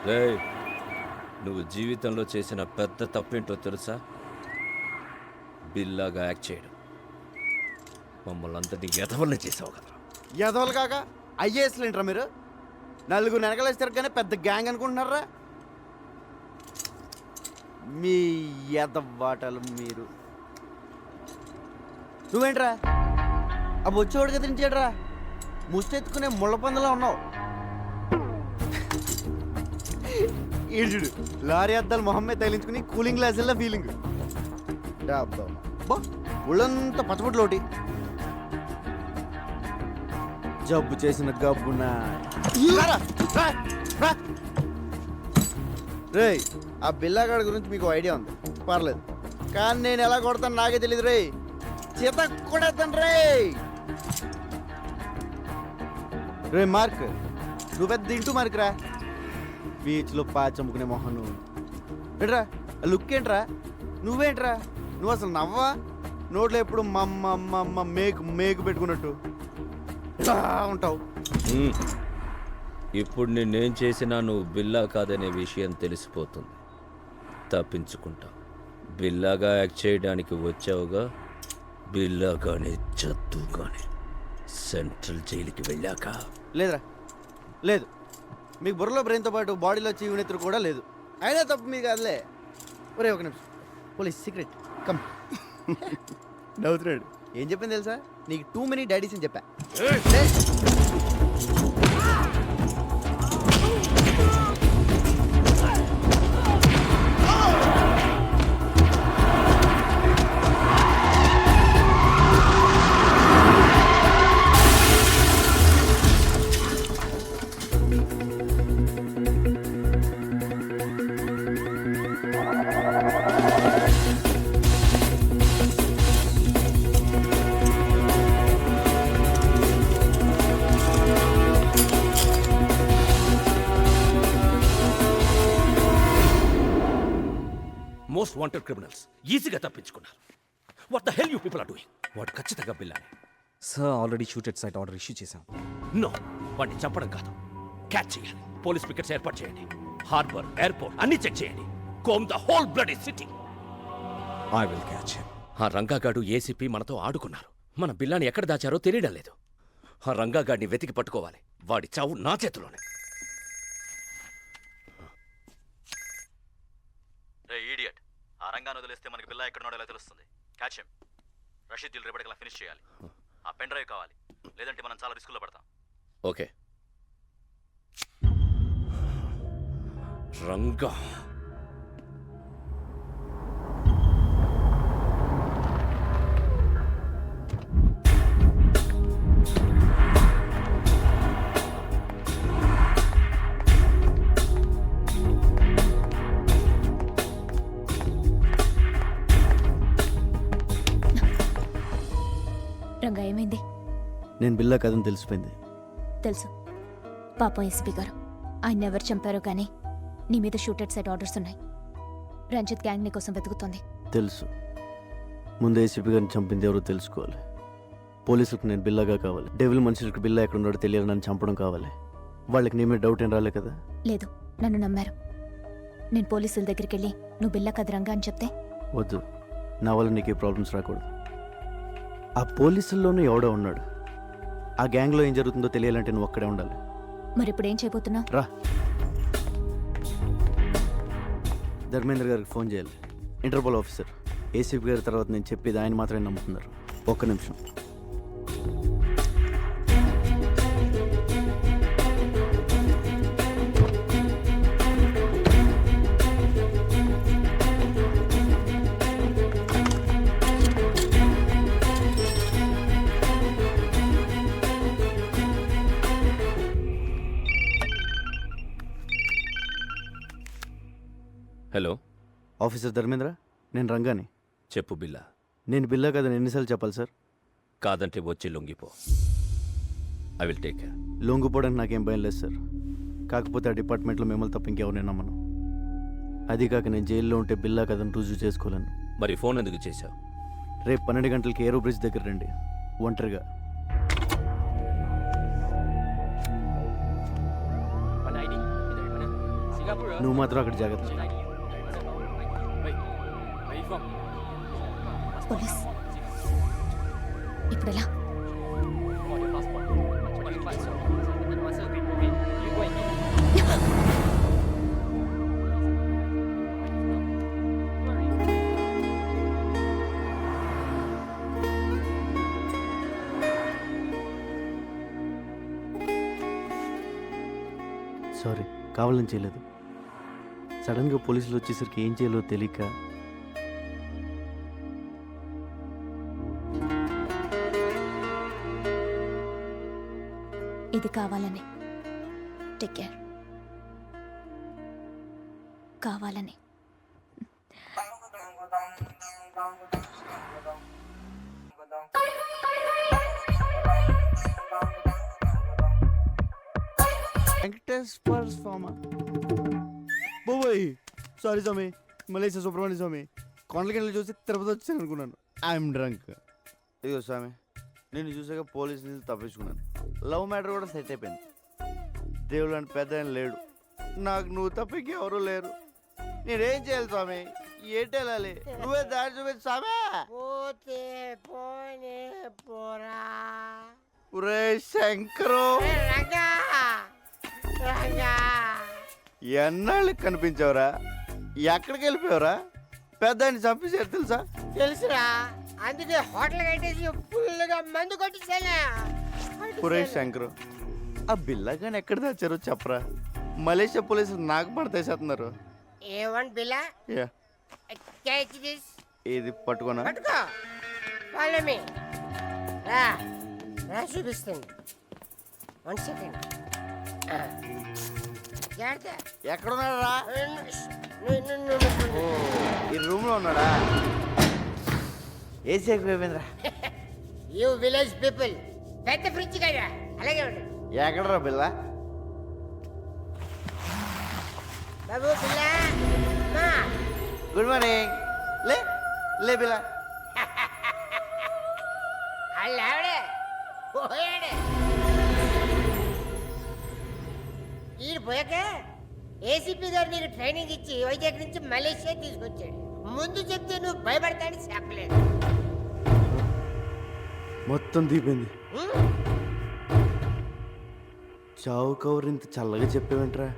రేయ్, నువ్వు జీవితంలో చేసిన పెద్ద తప్పేంటో తెలుసా? బిల్లాగా యాక్ట్ చేయడం. మమ్మల్ని అందరినీ ఎదవల్ని చేసావు కదా. ఎదవలు కాక ఐఏఎస్లు ఏంట్రా మీరు? నలుగురు వెనకలేస్తారు కానీ పెద్ద గ్యాంగ్ అనుకుంటున్నారా? మీ ఎదవాటలు మీరు. నువ్వేంట్రా ఆ వచ్చేవాడు కదా తినిచేయడరా, ముష్టెత్తుకునే ముళ్ళ పందులా ఉన్నావు. ఈడుడు లారీ అద్దాలు మొహమ్మద్ తగిలించుకుని కూలింగ్ గ్లాసుల్లో ఫీలింగ్. ఒళ్ళంతా పచ్చబొట్లోటి జబ్బు చేసిన గబ్బున. రే, ఆ బిల్లాగాడి గురించి మీకు ఐడియా ఉంది పర్లేదు, కానీ నేను ఎలా కొడతాను నాకే తెలియదు రే. చేత కొడతాను రే. రే మార్క్, నువ్వు పెద్ద ఇంటూ మార్క్ రా. బీచ్లో పాచమ్ముకునే మొహం నువ్వు. ఏంట్రా లుక్ ఏంట్రా? నువ్వేంట్రా? నువ్వు అసలు నవ్వా? నోట్లో ఎప్పుడు మమ్మ మేకు పెట్టుకున్నట్టు ఉంటావు. ఇప్పుడు నేనేం చేసినా నువ్వు బిల్లా కాదనే విషయం తెలిసిపోతుంది. తప్పించుకుంటా. బిల్లాగా యాక్ట్ చేయడానికి వచ్చావుగా, బిల్లాగానే చదువుగానే సెంట్రల్ జైలుకి వెళ్ళాక. లేదురా, లేదు. మీకు బుర్రలో బ్రెయిన్తో పాటు బాడీలో చీవునెత్తురు కూడా లేదు. అయినా తప్పు మీ కాదులే. ఒరే ఒక నిమిషం, పోలీస్ సీక్రెట్ కమ్. నవ్వుతున్నాడు. ఏం చెప్పింది తెలుసా? నీకు టూ మెనీ డాడీస్ అని చెప్పా. మోస్ట్ వాంటెడ్ క్రిమినల్స్ ఈజీగా తప్పించుకున్నారు. What the hell you people are doing? వాడు ఖచ్చితంగా బిల్లానే. Sir already shooted sight order issue చేశాం. నో, వాడిని చంపడం కాదు, క్యాచ్ చేయాలి. పోలీస్ పికెట్స్ ఏర్పాటు చేయండి. హార్బర్, ఎయిర్పోర్ట్ అన్ని చెక్ చేయండి. Comb the whole bloody city. I will catch him. ఆ రంగాగాడు ఏసీపీ మనతో ఆడుకున్నారు. మన బిల్లాని ఎక్కడ దాచారో తెలియడం లేదు. ఆ రంగాగాడిని వెతికి పట్టుకోవాలి. వాడి చావు నా చేతిలోనే. రే ఈడియట్, ఆ రంగాన్ని వదిలేస్తే మనకి బిల్లా ఎక్కడున్నాడో ఎలా తెలుస్తుంది? Catch him. రషీద్ డీల్ రేపటికల్లా ఫినిష్ చేయాలి. ఆ పెన్ డ్రైవ్ కావాలి, లేదంటే మనం చాలా రిస్కులో పడతాం. ఓకే. రంగా రంగా ఏమైంది? నేను బిల్లా కథను తెలిసిపోయింది. తెలుసు. పాపం ఎస్పీ గారు, ఆయన ఎవరు చంపారో కానీ నీ మీద షూటెడ్ సైడ్ ఆర్డర్స్ ఉన్నాయి. రంజిత్ గ్యాంగ్ నీ కోసం వెతుకుతోంది. తెలుసు. ముందు ఏసీపీ గారిని చంపింది ఎవరో తెలుసుకోవాలి. పోలీసులకు నేను బిల్లాగా కావాలి. డెవిల్ మనుషులకు బిల్లా ఎక్కడ ఉన్నాడో తెలియాలి. నన్ను చంపడం కావాలి. వాళ్ళకి నీ మీద డౌట్ ఏం రాలే కదా? లేదు, నన్ను నమ్మారు. నేను పోలీసుల దగ్గరికి వెళ్ళి నువ్వు బిల్లా కథ రంగా అని చెప్తే వద్దు. నా వల్ల నీకు ఏ ప్రాబ్లమ్స్ రాకూడదు. ఆ పోలీసుల్లోనూ ఎవడో ఉన్నాడు. ఆ గ్యాంగ్లో ఏం జరుగుతుందో తెలియాలంటే నువ్వు అక్కడే ఉండాలి. మరి ఇప్పుడు ఏం చేయబోతున్నావు? రా. ధర్మేంద్ర గారికి ఫోన్ చేయాలి. Interpol officer. ఏసీపీ గారి తర్వాత నేను చెప్పేది ఆయన మాత్రమే నమ్ముతున్నారు. ఒక్క నిమిషం. హలో ఆఫీసర్ ధర్మేంద్ర, నేను రంగాని. చెప్పు బిల్లా. నేను బిల్లా కదని ఎన్నిసార్లు చెప్పాలి సార్? కాదంటే వచ్చి లొంగిపో. I will take care. లొంగిపోవడానికి నాకేం భయం లేదు సార్. కాకపోతే ఆ డిపార్ట్మెంట్లో మిమ్మల్ని తప్ప ఇంకెవరిని నమ్మను. అది కాక నేను జైల్లో ఉంటే బిల్లా కథను రుజువు చేసుకోలేను. మరి ఫోన్ ఎందుకు చేశావు? రేపు 12 గంటలకి ఏరో బ్రిడ్జ్ దగ్గర రండి, ఒంటరిగా. నువ్వు మాత్రం అక్కడ జాగ్రత్త. పోలీస్ ఇప్పుడు ఎలా? సారీ, కావాలని చేయలేదు. సడన్గా పోలీసులు వచ్చేసరికి ఏం చేయాలో తెలియక. ఇది కావాలని. Take care. కావాలని. వెంకటేశ్వర స్వామి. బాబోయ్, సారీ స్వామి. మలేషియా సుబ్రహ్మణ్య స్వామి. కొండలకి చూసి తిరుపతి వచ్చాను అనుకున్నాను. I'm drunk. ఇదిగో స్వామి, నేను చూసాక పోలీసు నుంచి తప్పించుకున్నాను. లవ్ మ్యాటర్ కూడా సెట్ అయిపోయింది. దేవుడు అంటే పెద్ద ఆయన లేడు. నాకు నువ్వు తప్ప ఇంకెవరూ లేరు. నేనేం చేయాలి స్వామి? ఏంటి వెళ్ళాలి? నువ్వే దారి చూపించు స్వామి. ఒరే శంకరు, ఎన్నాళ్ళకి కనిపించావురా? ఎక్కడికి వెళ్ళిపోయావురా? పెద్ద ఆయన చంపేశారు తెలుసా? తెలుసురా, అందుకే హోటల్ కట్టేసి ఫుల్గా మందు కొట్టేసాను. ఒరే శంకరు, ఆ బిల్లగాని ఎక్కడ దాచారో చెప్పరా? మలేషియా పోలీసులు నాకు పడతేసేస్తున్నారు. A1 Billa? Yeah, catch this. ఇది పట్టుకోనా? పట్టుకో. Follow me. రా రా చూపిస్తుంది. 1 సెకండ్. ఎక్కడున్నాడా? ఈ రూమ్ లో ఉన్నాడా? ఏసీ ఎక్కువైపోయిందిరా. యూ విలేజ్ పీపుల్ పెద్ద ఫ్రిడ్జ్ కదా, అలాగే ఉండు. ఎక్కడరా బిల్ల? బాబు బిల్ల, గుడ్ మార్నింగ్. లే లే బిల్ల. అల్లాడే పోయాడే. ఈడు పోయాక ఏసీపీ గారు నీకు ట్రైనింగ్ ఇచ్చి వైజాగ్ నుంచి మలేషియా తీసుకొచ్చాడు. ముందు చెప్తే నువ్వు భయపడతాడని చెప్పలేదు. మొత్తం దీపింది. చావు కవర్ ఇంత చల్లగా చెప్పేవేంట్రా?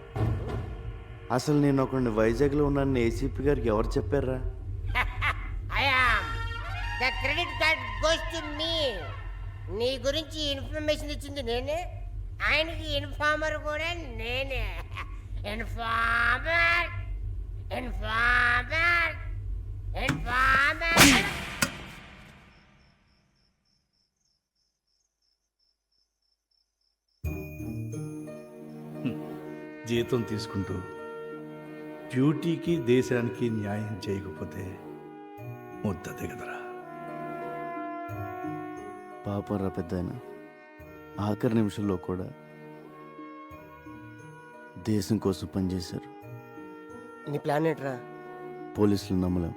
అసలు నేను ఒకరిని వైజాగ్లో ఉన్నాను ఏసీపీ గారికి ఎవరు చెప్పారా? The credit card goes to me. నీ గురించి ఇన్ఫర్మేషన్ ఇచ్చింది నేనే, ఆయనకి ఇన్ఫార్మర్ కూడా నేనే. Informer informer informer. జీతం తీసుకుంటూ డ్యూటీకి దేశానికి న్యాయం చేయకపోతే ముద్ద దిగదరా. పాపం రా పెద్దాయన, ఆఖరి నిమిషంలో కూడా దేశం కోసం పనిచేశారు. నీ ప్లాన్ ఏంట్రా? పోలీసులు నమ్మలేం.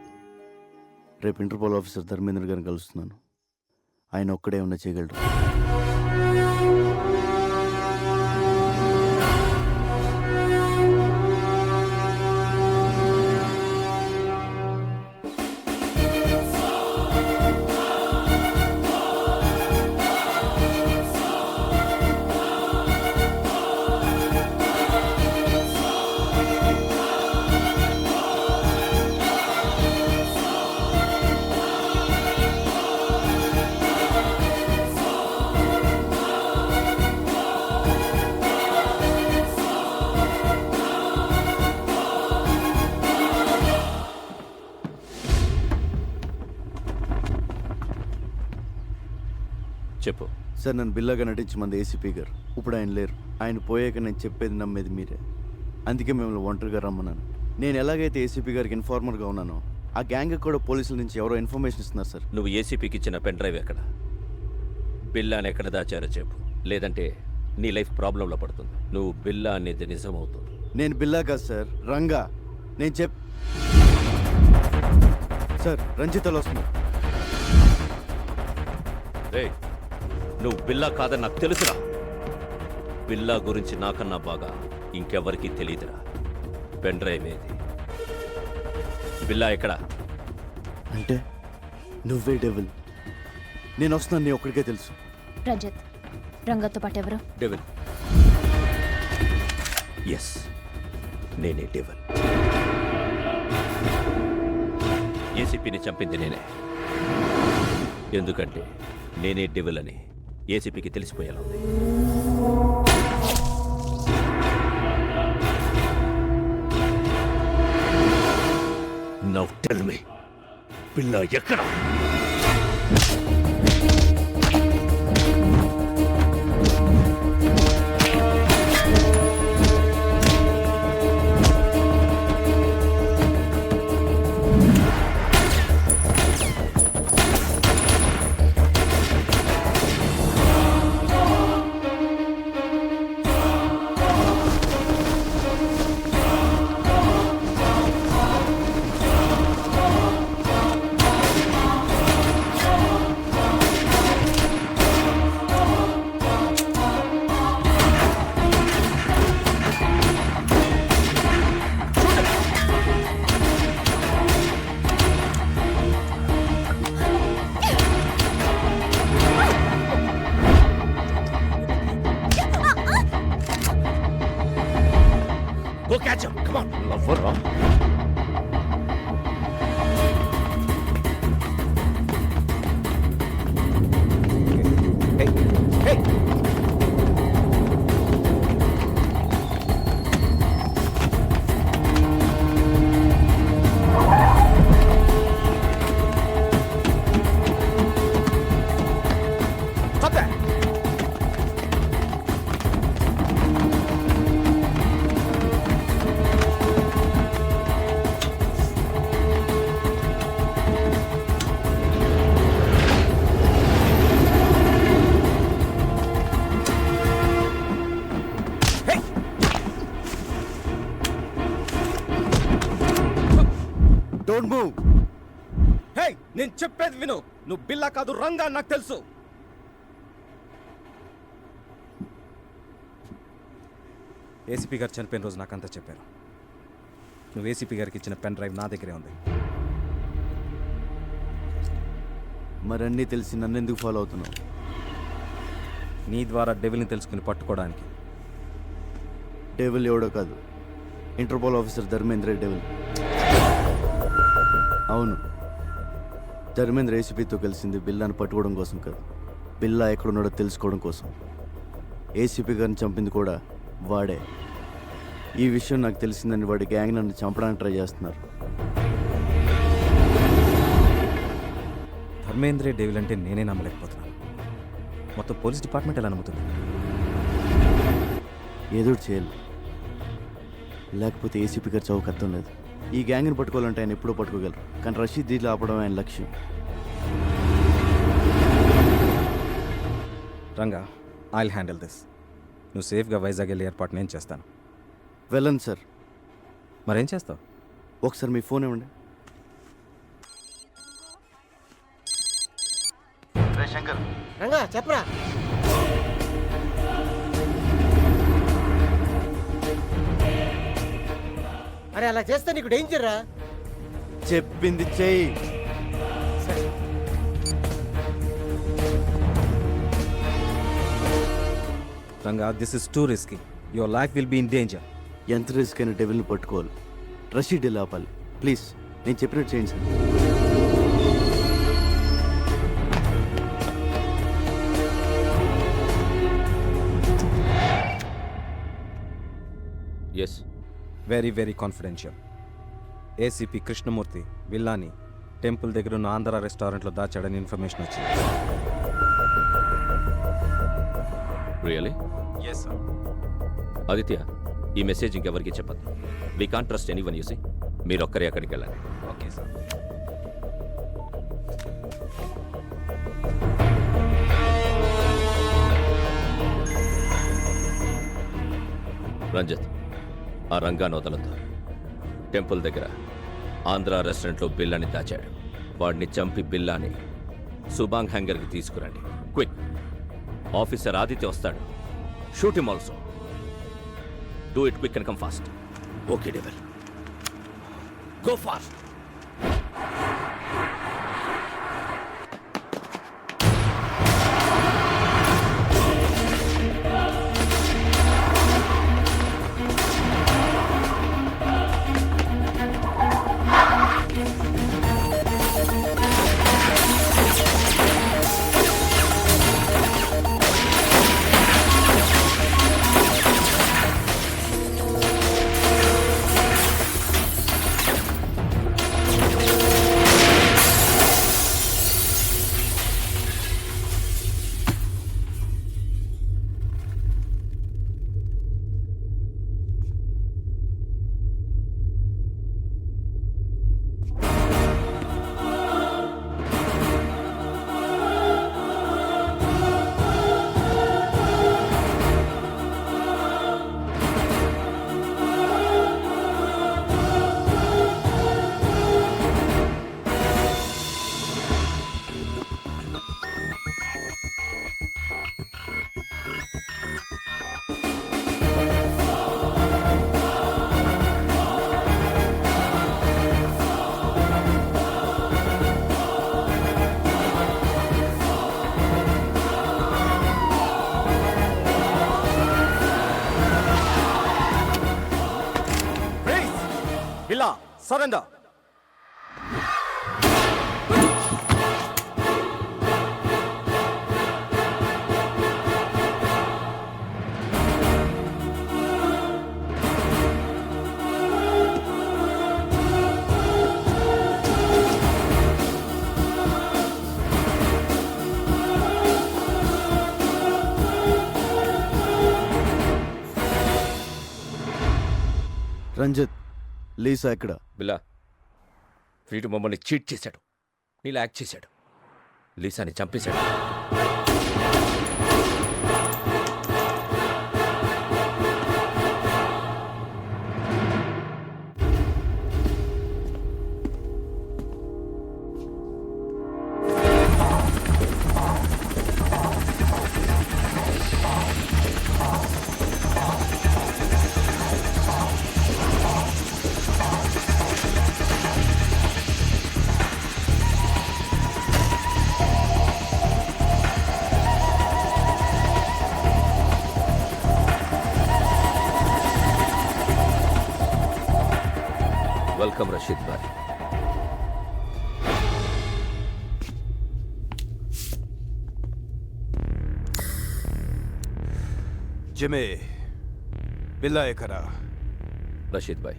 రేపు ఇంటర్పోల్ ఆఫీసర్ ధర్మేంద్ర గారిని కలుస్తున్నాను. ఆయన ఒక్కడే ఉన్న చేయగలరు. చెప్పు సార్, నన్ను బిల్లాగా నటించి మంది ఏసీపీ గారు. ఇప్పుడు ఆయన లేరు. ఆయన పోయాక నేను చెప్పేది నమ్మేది మీరే. అందుకే మిమ్మల్ని ఒంటరిగా రమ్మన్నాను. నేను ఎలాగైతే ఏసీపీ గారికి ఇన్ఫార్మర్గా ఉన్నానో, ఆ గ్యాంగ్ కూడా పోలీసుల నుంచి ఎవరో ఇన్ఫర్మేషన్ ఇస్తున్నారు సార్. నువ్వు ఏసీపీకి ఇచ్చిన పెన్ డ్రైవ్ ఎక్కడ? బిల్లాని ఎక్కడ దాచారో చెప్పు, లేదంటే నీ లైఫ్ ప్రాబ్లంలో పడుతుంది. నువ్వు బిల్లా అనేది నిజమవుతుంది. నేను బిల్లా కాదు సార్, రంగా. నేను సార్, రంజితలో వస్తున్నా. నువ్వు బిల్లా కాదని నాకు తెలుసురా. బిల్లా గురించి నాకన్నా బాగా ఇంకెవరికి తెలియదురా. పెన్ డ్రైవ్ ఏది? బిల్లా ఎక్కడా? అంటే నువ్వే డెవిల్. నేను వస్తున్నాను, నీ ఒక్కడికే తెలుసు. రంజిత్, రంగతో పాటు ఎవరు? డెవిల్. ఎస్, నేనే డెవిల్. ఏసీపీని చంపింది నేనే. ఎందుకంటే నేనే డెవిల్ అని ఏసీపీకి తెలిసిపోయేలా ఉంది. నౌ టెల్ మీ, బిల్లా ఎక్కడ? Go catch him. Come on. Lover, huh? Hey. Hey. Stop that. Don't move. Hey, నేను చెప్పేది విను. నువ్వు బిల్లా కాదు, రంగా. నాకు తెలుసు. ఏసీపీ గారు చనిపోయిన రోజు నాకంతా చెప్పారు. నువ్వు ఏసీపీ గారికి ఇచ్చిన పెన్ డ్రైవ్ నా దగ్గరే ఉంది. మరన్నీ తెలిసి నన్ను ఎందుకు ఫాలో అవుతున్నావు? నీ ద్వారా డెవిల్ని తెలుసుకుని పట్టుకోవడానికి. డెవిల్ ఎవడో కాదు, ఇంటర్పోల్ ఆఫీసర్ ధర్మేంద్ర డెవిల్. అవును, ధర్మేంద్ర ఏసీపీతో కలిసింది బిల్లాని పట్టుకోవడం కోసం కాదు, బిల్లా ఎక్కడున్నాడో తెలుసుకోవడం కోసం. ఏసీపీ గారిని చంపింది కూడా వాడే. ఈ విషయం నాకు తెలిసిందని వాడి గ్యాంగ్ నన్ను చంపడానికి ట్రై చేస్తున్నారు. ధర్మేంద్రే డెవిల్ అంటే నేనే నమ్మలేకపోతున్నాను. మొత్తం పోలీస్ డిపార్ట్మెంట్ ఎలా నమ్ముతుంది? ఏదో చేయాలి, లేకపోతే ఏసీపీ గారు చౌక అర్థం లేదు. ఈ గ్యాంగ్ని పట్టుకోవాలంటే ఆయన ఎప్పుడో పట్టుకోగలరు, కానీ రషీద్ దీంట్లో ఆపడం ఆయన లక్ష్యం. Ranga, I'll handle this. నువ్వు సేఫ్గా వైజాగ్ వెళ్ళి ఏర్పాటు నేను చేస్తాను. వెళ్ళండి సార్. మరేం చేస్తావు? ఒకసారి మీ ఫోన్ ఇవ్వండి. శంకర్, రంగా చెప్పరా. అరే అలా చేస్తే నీకు డేంజర్ రా. చెప్పింది చెయ్యి. Ranga, this is too risky. Your life will be in danger. ఎంత రిస్క్ అయినా డెవిల్ని పట్టుకోవాలి, రషీడ్ ఢిల్లీ ఆపాలి. ప్లీజ్ నేను చెప్పినట్టు చేయండి sir. Yes, very very confidential. ACP Krishnamurthy బిల్లాని టెంపుల్ దగ్గర ఉన్న ఆంధ్ర రెస్టారెంట్లో దాచాడని ఇన్ఫర్మేషన్ వచ్చింది. రియలీ? Yes sir. ఆదిత్య, ఈ మెసేజ్ ఇంకెవరికి చెప్పద్దు. We can't trust anyone. You see మీరొక్కరే అక్కడికి వెళ్ళాలి. Okay sir. రంజిత్, ఆ రంగాన్ని వదలొద్దు. టెంపుల్ దగ్గర ఆంధ్ర రెస్టారెంట్లో బిల్లాని దాచాడు. వాడిని చంపి బిల్లాని సుబాంగ్ హ్యాంగర్కి తీసుకురండి. క్విక్. ఆఫీసర్ ఆదిత్య వస్తాడు. Shoot him also. Do it quick and come fast. Okay devil, go fast. Billa, surrender. Ranjith, Lisa ఎక్కడ? బిల్లా, వీడు మమ్మల్ని చీట్ చేశాడు, నీలా యాక్ట్ చేశాడు, లీసాని చంపేశాడు. వెల్కమ్ రషీద్ భాయ్. జిమే బిల్లా ఎక్కడా? రషీద్ భాయ్,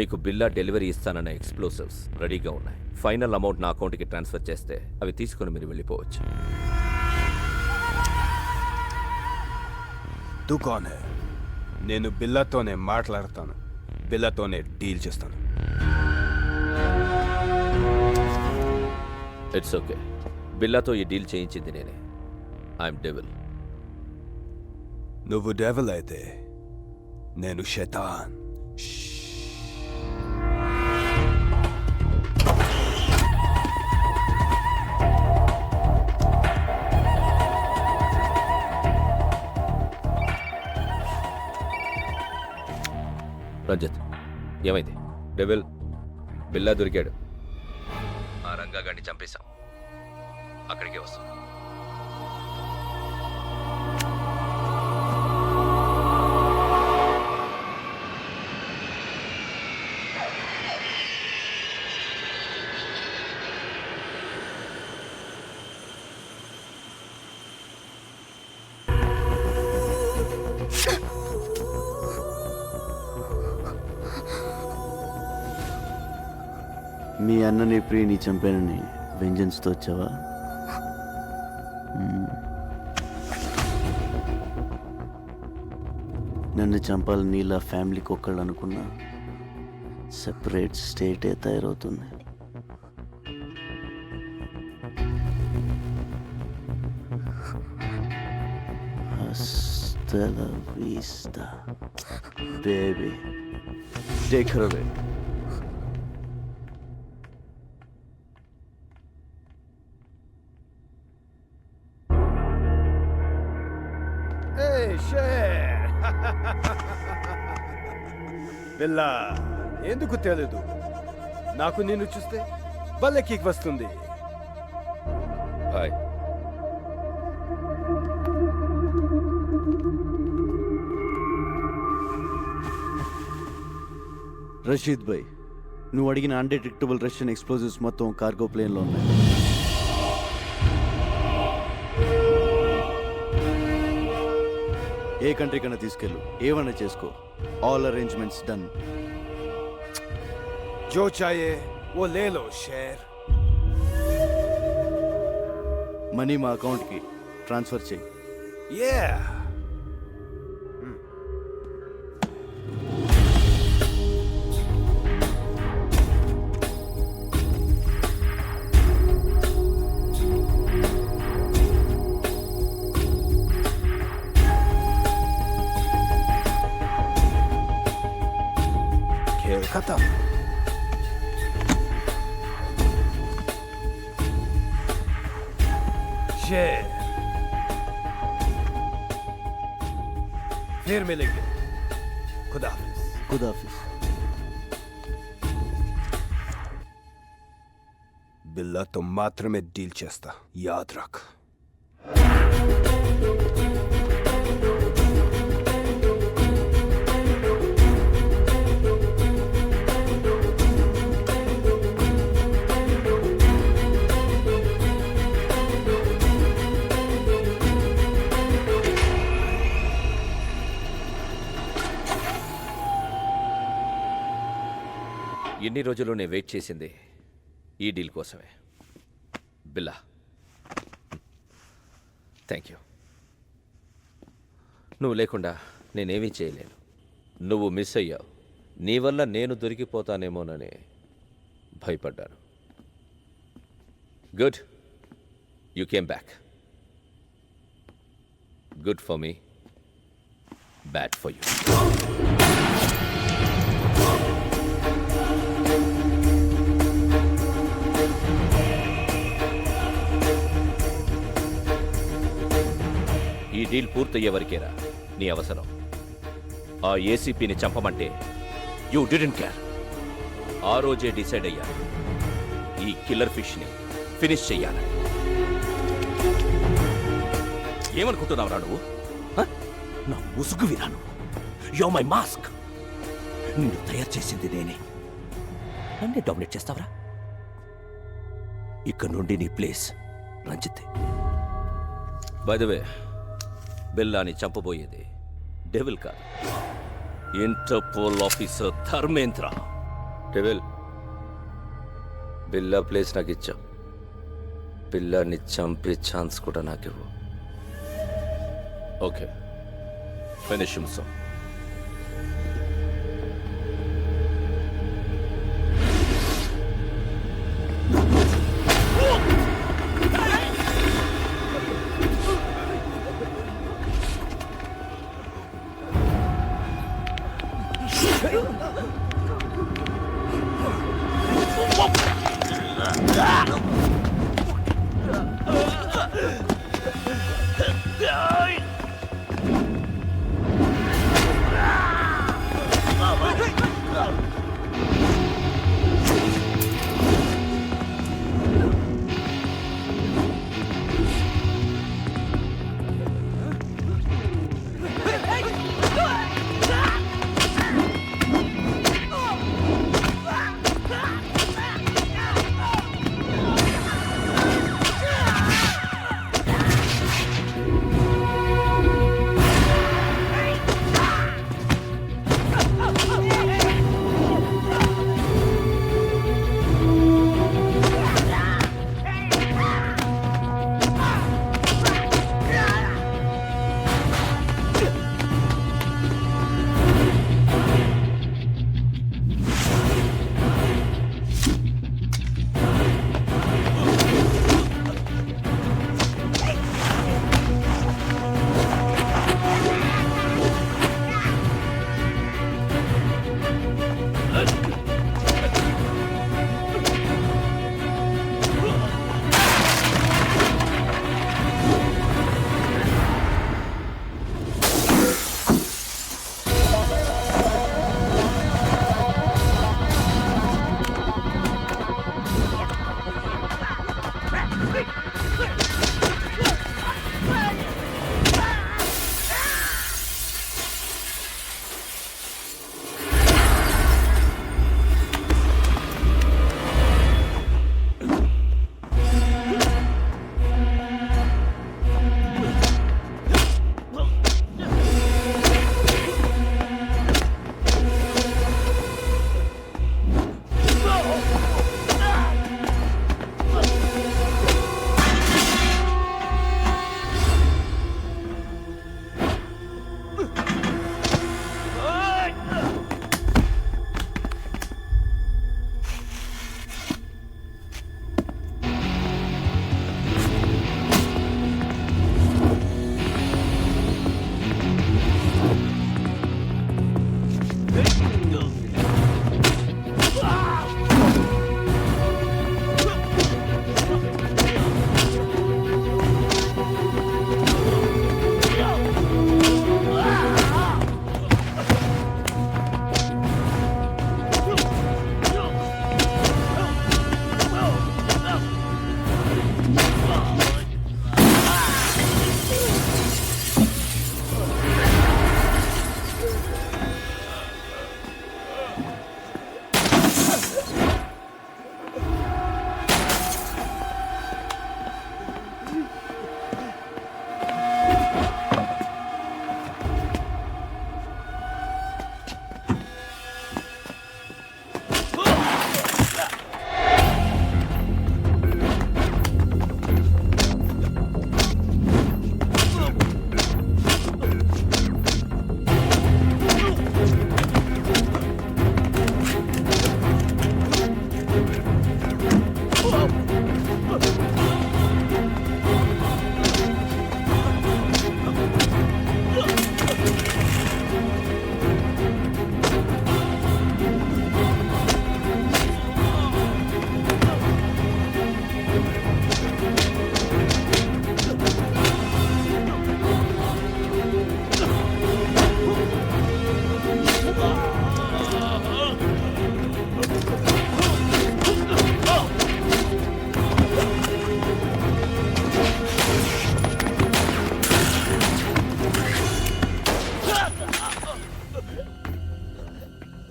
మీకు బిల్లా డెలివరీ ఇస్తానన్న ఎక్స్ప్లోసివ్స్ రెడీగా ఉన్నాయి. ఫైనల్ అమౌంట్ నా అకౌంట్కి ట్రాన్స్ఫర్ చేస్తే అవి తీసుకుని మీరు వెళ్ళిపోవచ్చు. దుకాణే, నేను బిల్లాతోనే మాట్లాడతాను, బిల్లాతోనే డీల్ చేస్తాను. It's okay. బిల్లాతో ఈ డీల్ చేయించింది నేనే. I'm devil. నువ్వు డెవిల్ అయితే నేను శైతాన్. రంజిత్, ఏమైంది? డెవిల్ బిల్లా దొరికాడు. ఆ రంగా గాడిని చంపేశాం. అక్కడికే వస్తాం. మీ అన్నని ప్రియని చంపానని వెంజన్స్తో వచ్చావా? నన్ను చంపాలని నీలా ఫ్యామిలీకి ఒక్కళ్ళు అనుకున్నా సెపరేట్ స్టేటే తయారవుతుంది. Hasta la vista, baby. Take her away. బిల్లా, ఎందుకు తెలీదు? నాకు నిన్ను చూస్తే భలే కిక్ వస్తుంది. హాయ్. రషీద్ భాయ్, నువ్వు అడిగిన అన్డిటెక్టబుల్ రష్యన్ ఎక్స్ప్లోజివ్స్ మొత్తం కార్గో ప్లేన్లో ఉన్నాయి. ఏ కంట్రీ కన్నా తీసుకెళ్ళు, ఏమన్నా చేసుకో. All arrangements done. జో చాయే ఓ లేలో షేర్. మనీ మా అకౌంట్కి ట్రాన్స్ఫర్ చేయి. Yeah. खेल खत्म. शेर, फिर मिलेंगे. खुदाफिज. खुदाफिज. బిల్లాతో మాత్రమే డీల్ చేస్తా, యాద్ రఖ్. ఎన్ని రోజులు నేను వెయిట్ చేసింది ఈ డీల్ కోసమే. బిల్లా, థ్యాంక్ యూ. నువ్వు లేకుండా నేనేమీ చేయలేను. నువ్వు మిస్ అయ్యావు. నీ వల్ల నేను దొరికిపోతానేమోనని భయపడ్డాను. Good, you came back. Good for me, bad for you. ఈ డీల్ పూర్తయ్యే వరకేరా నీ అవసరం. ఆ ఏసీపీని చంపమంటే యూ డిడెంట్ కేర్. ఆ రోజే డిసైడ్ అయ్యాను ఈ కిల్లర్ ఫిష్ని ఫినిష్ చెయ్యాలని. ఏమనుకుంటున్నావురా నువ్వు? నా ముసుగు విరా నువ్వు. Yo my mask. నిన్ను తయారు చేసింది నేనే. నన్నే డామినేట్ చేస్తావరా? ఇక్కడ నుండి నీ place Ranjith. By the way, బిల్లాని చంపబోయేది డెవిల్ కాదు, Interpol officer Dharmendra. Devil, Billa place నాకు ఇచ్చావు. బిల్లాని చంపే ఛాన్స్ కూడా నాకివ్వు. Okay, finish him so.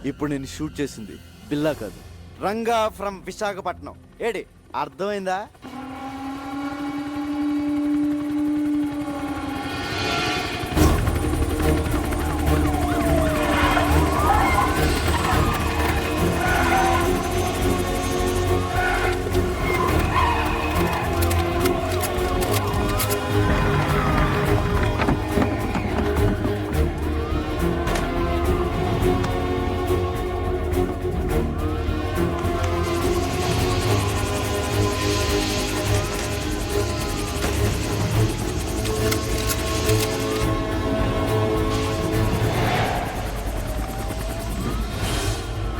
ఇప్పుడు నేను షూట్ చేసింది బిల్లా కాదు, రంగా ఫ్రమ్ విశాఖపట్నం. ఏడి అర్థమైందా?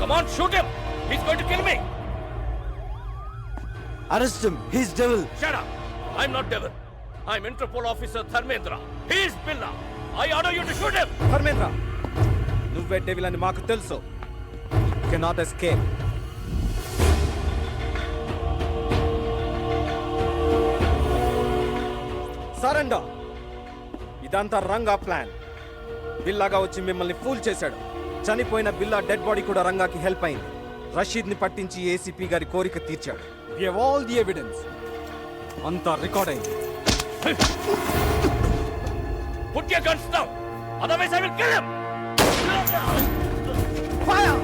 Come on, shoot him! He's going to kill me! Arrest him. He's devil. Shut up! I'm not devil. I'm Interpol officer Dharmendra. He is Billa. I order you to shoot him! Dharmendra, నువ్వే డెవిల్ అని మాకు తెలుసు. Cannot escape. సరెండర్. ఇదంతా రంగా ప్లాన్. బిల్లాగా వచ్చి మిమ్మల్ని ఫూల్ చేశాడు. చనిపోయిన బిల్లా డెడ్ బాడీ కూడా రంగాకి హెల్ప్ అయింది. రషీద్ని పట్టించి ఏసీపీ గారి కోరిక తీర్చాడు. We have all the evidence. అంతా రికార్డ్ అయింది. Put your guns down! Otherwise I will kill him! Fire!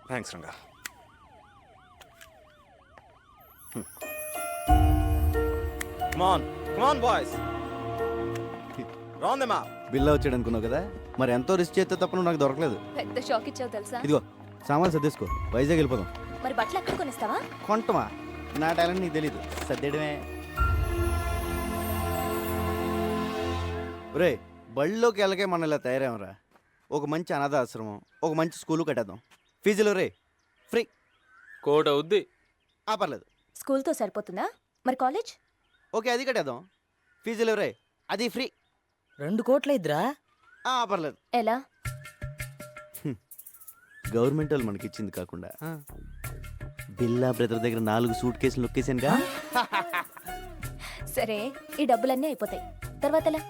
Thanks Ranga. Come on boys. Round them up. బిల్లా వచ్చాడు అనుకున్నావు కదా, మరి ఎంతో రిస్క్ చేస్తే తప్ప నువ్వు నాకు దొరకలేదు. పెద్ద షాక్ ఇచ్చావు తెలుసా? ఇదిగో సామాన్ సర్దేసుకో, వైజాగ్ వెళ్ళిపోదాం. మరి బట్టలు ఎక్కడ కొనిస్తావా? కొంటమా? నా టాలెంట్ నీకు తెలీదు, సర్దేయడమే. రే బళ్ళలోకి వెళ్ళకే మన ఇలా తయారేమరా. ఒక మంచి అనాథ ఆశ్రమం, ఒక మంచి స్కూలు కట్టేద్దాం. ఫీజులు రే ఫ్రీ. కోట అవుద్ది. పర్లేదు. స్కూల్తో సరిపోతుందా? మరి కాలేజ్? ఓకే అది కట్టేద్దాం. ఫీజులు రే అది ఫ్రీ. 2 కోట్ల ఇద్దరా? పర్లేదు. ఎలా? గవర్నమెంట్ వాళ్ళు మనకి ఇచ్చింది కాకుండా బిల్లా బ్రదర్ దగ్గర 4 సూట్ కేసులు నొక్కేసానుగా. సరే, ఈ డబ్బులన్నీ అయిపోతాయి. తర్వాత ఎలా?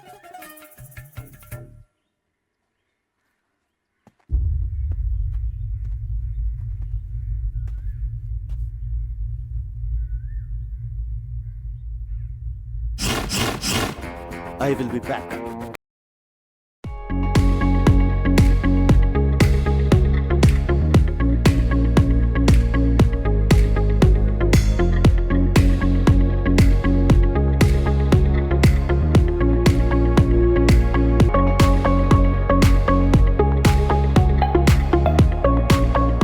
I will be back.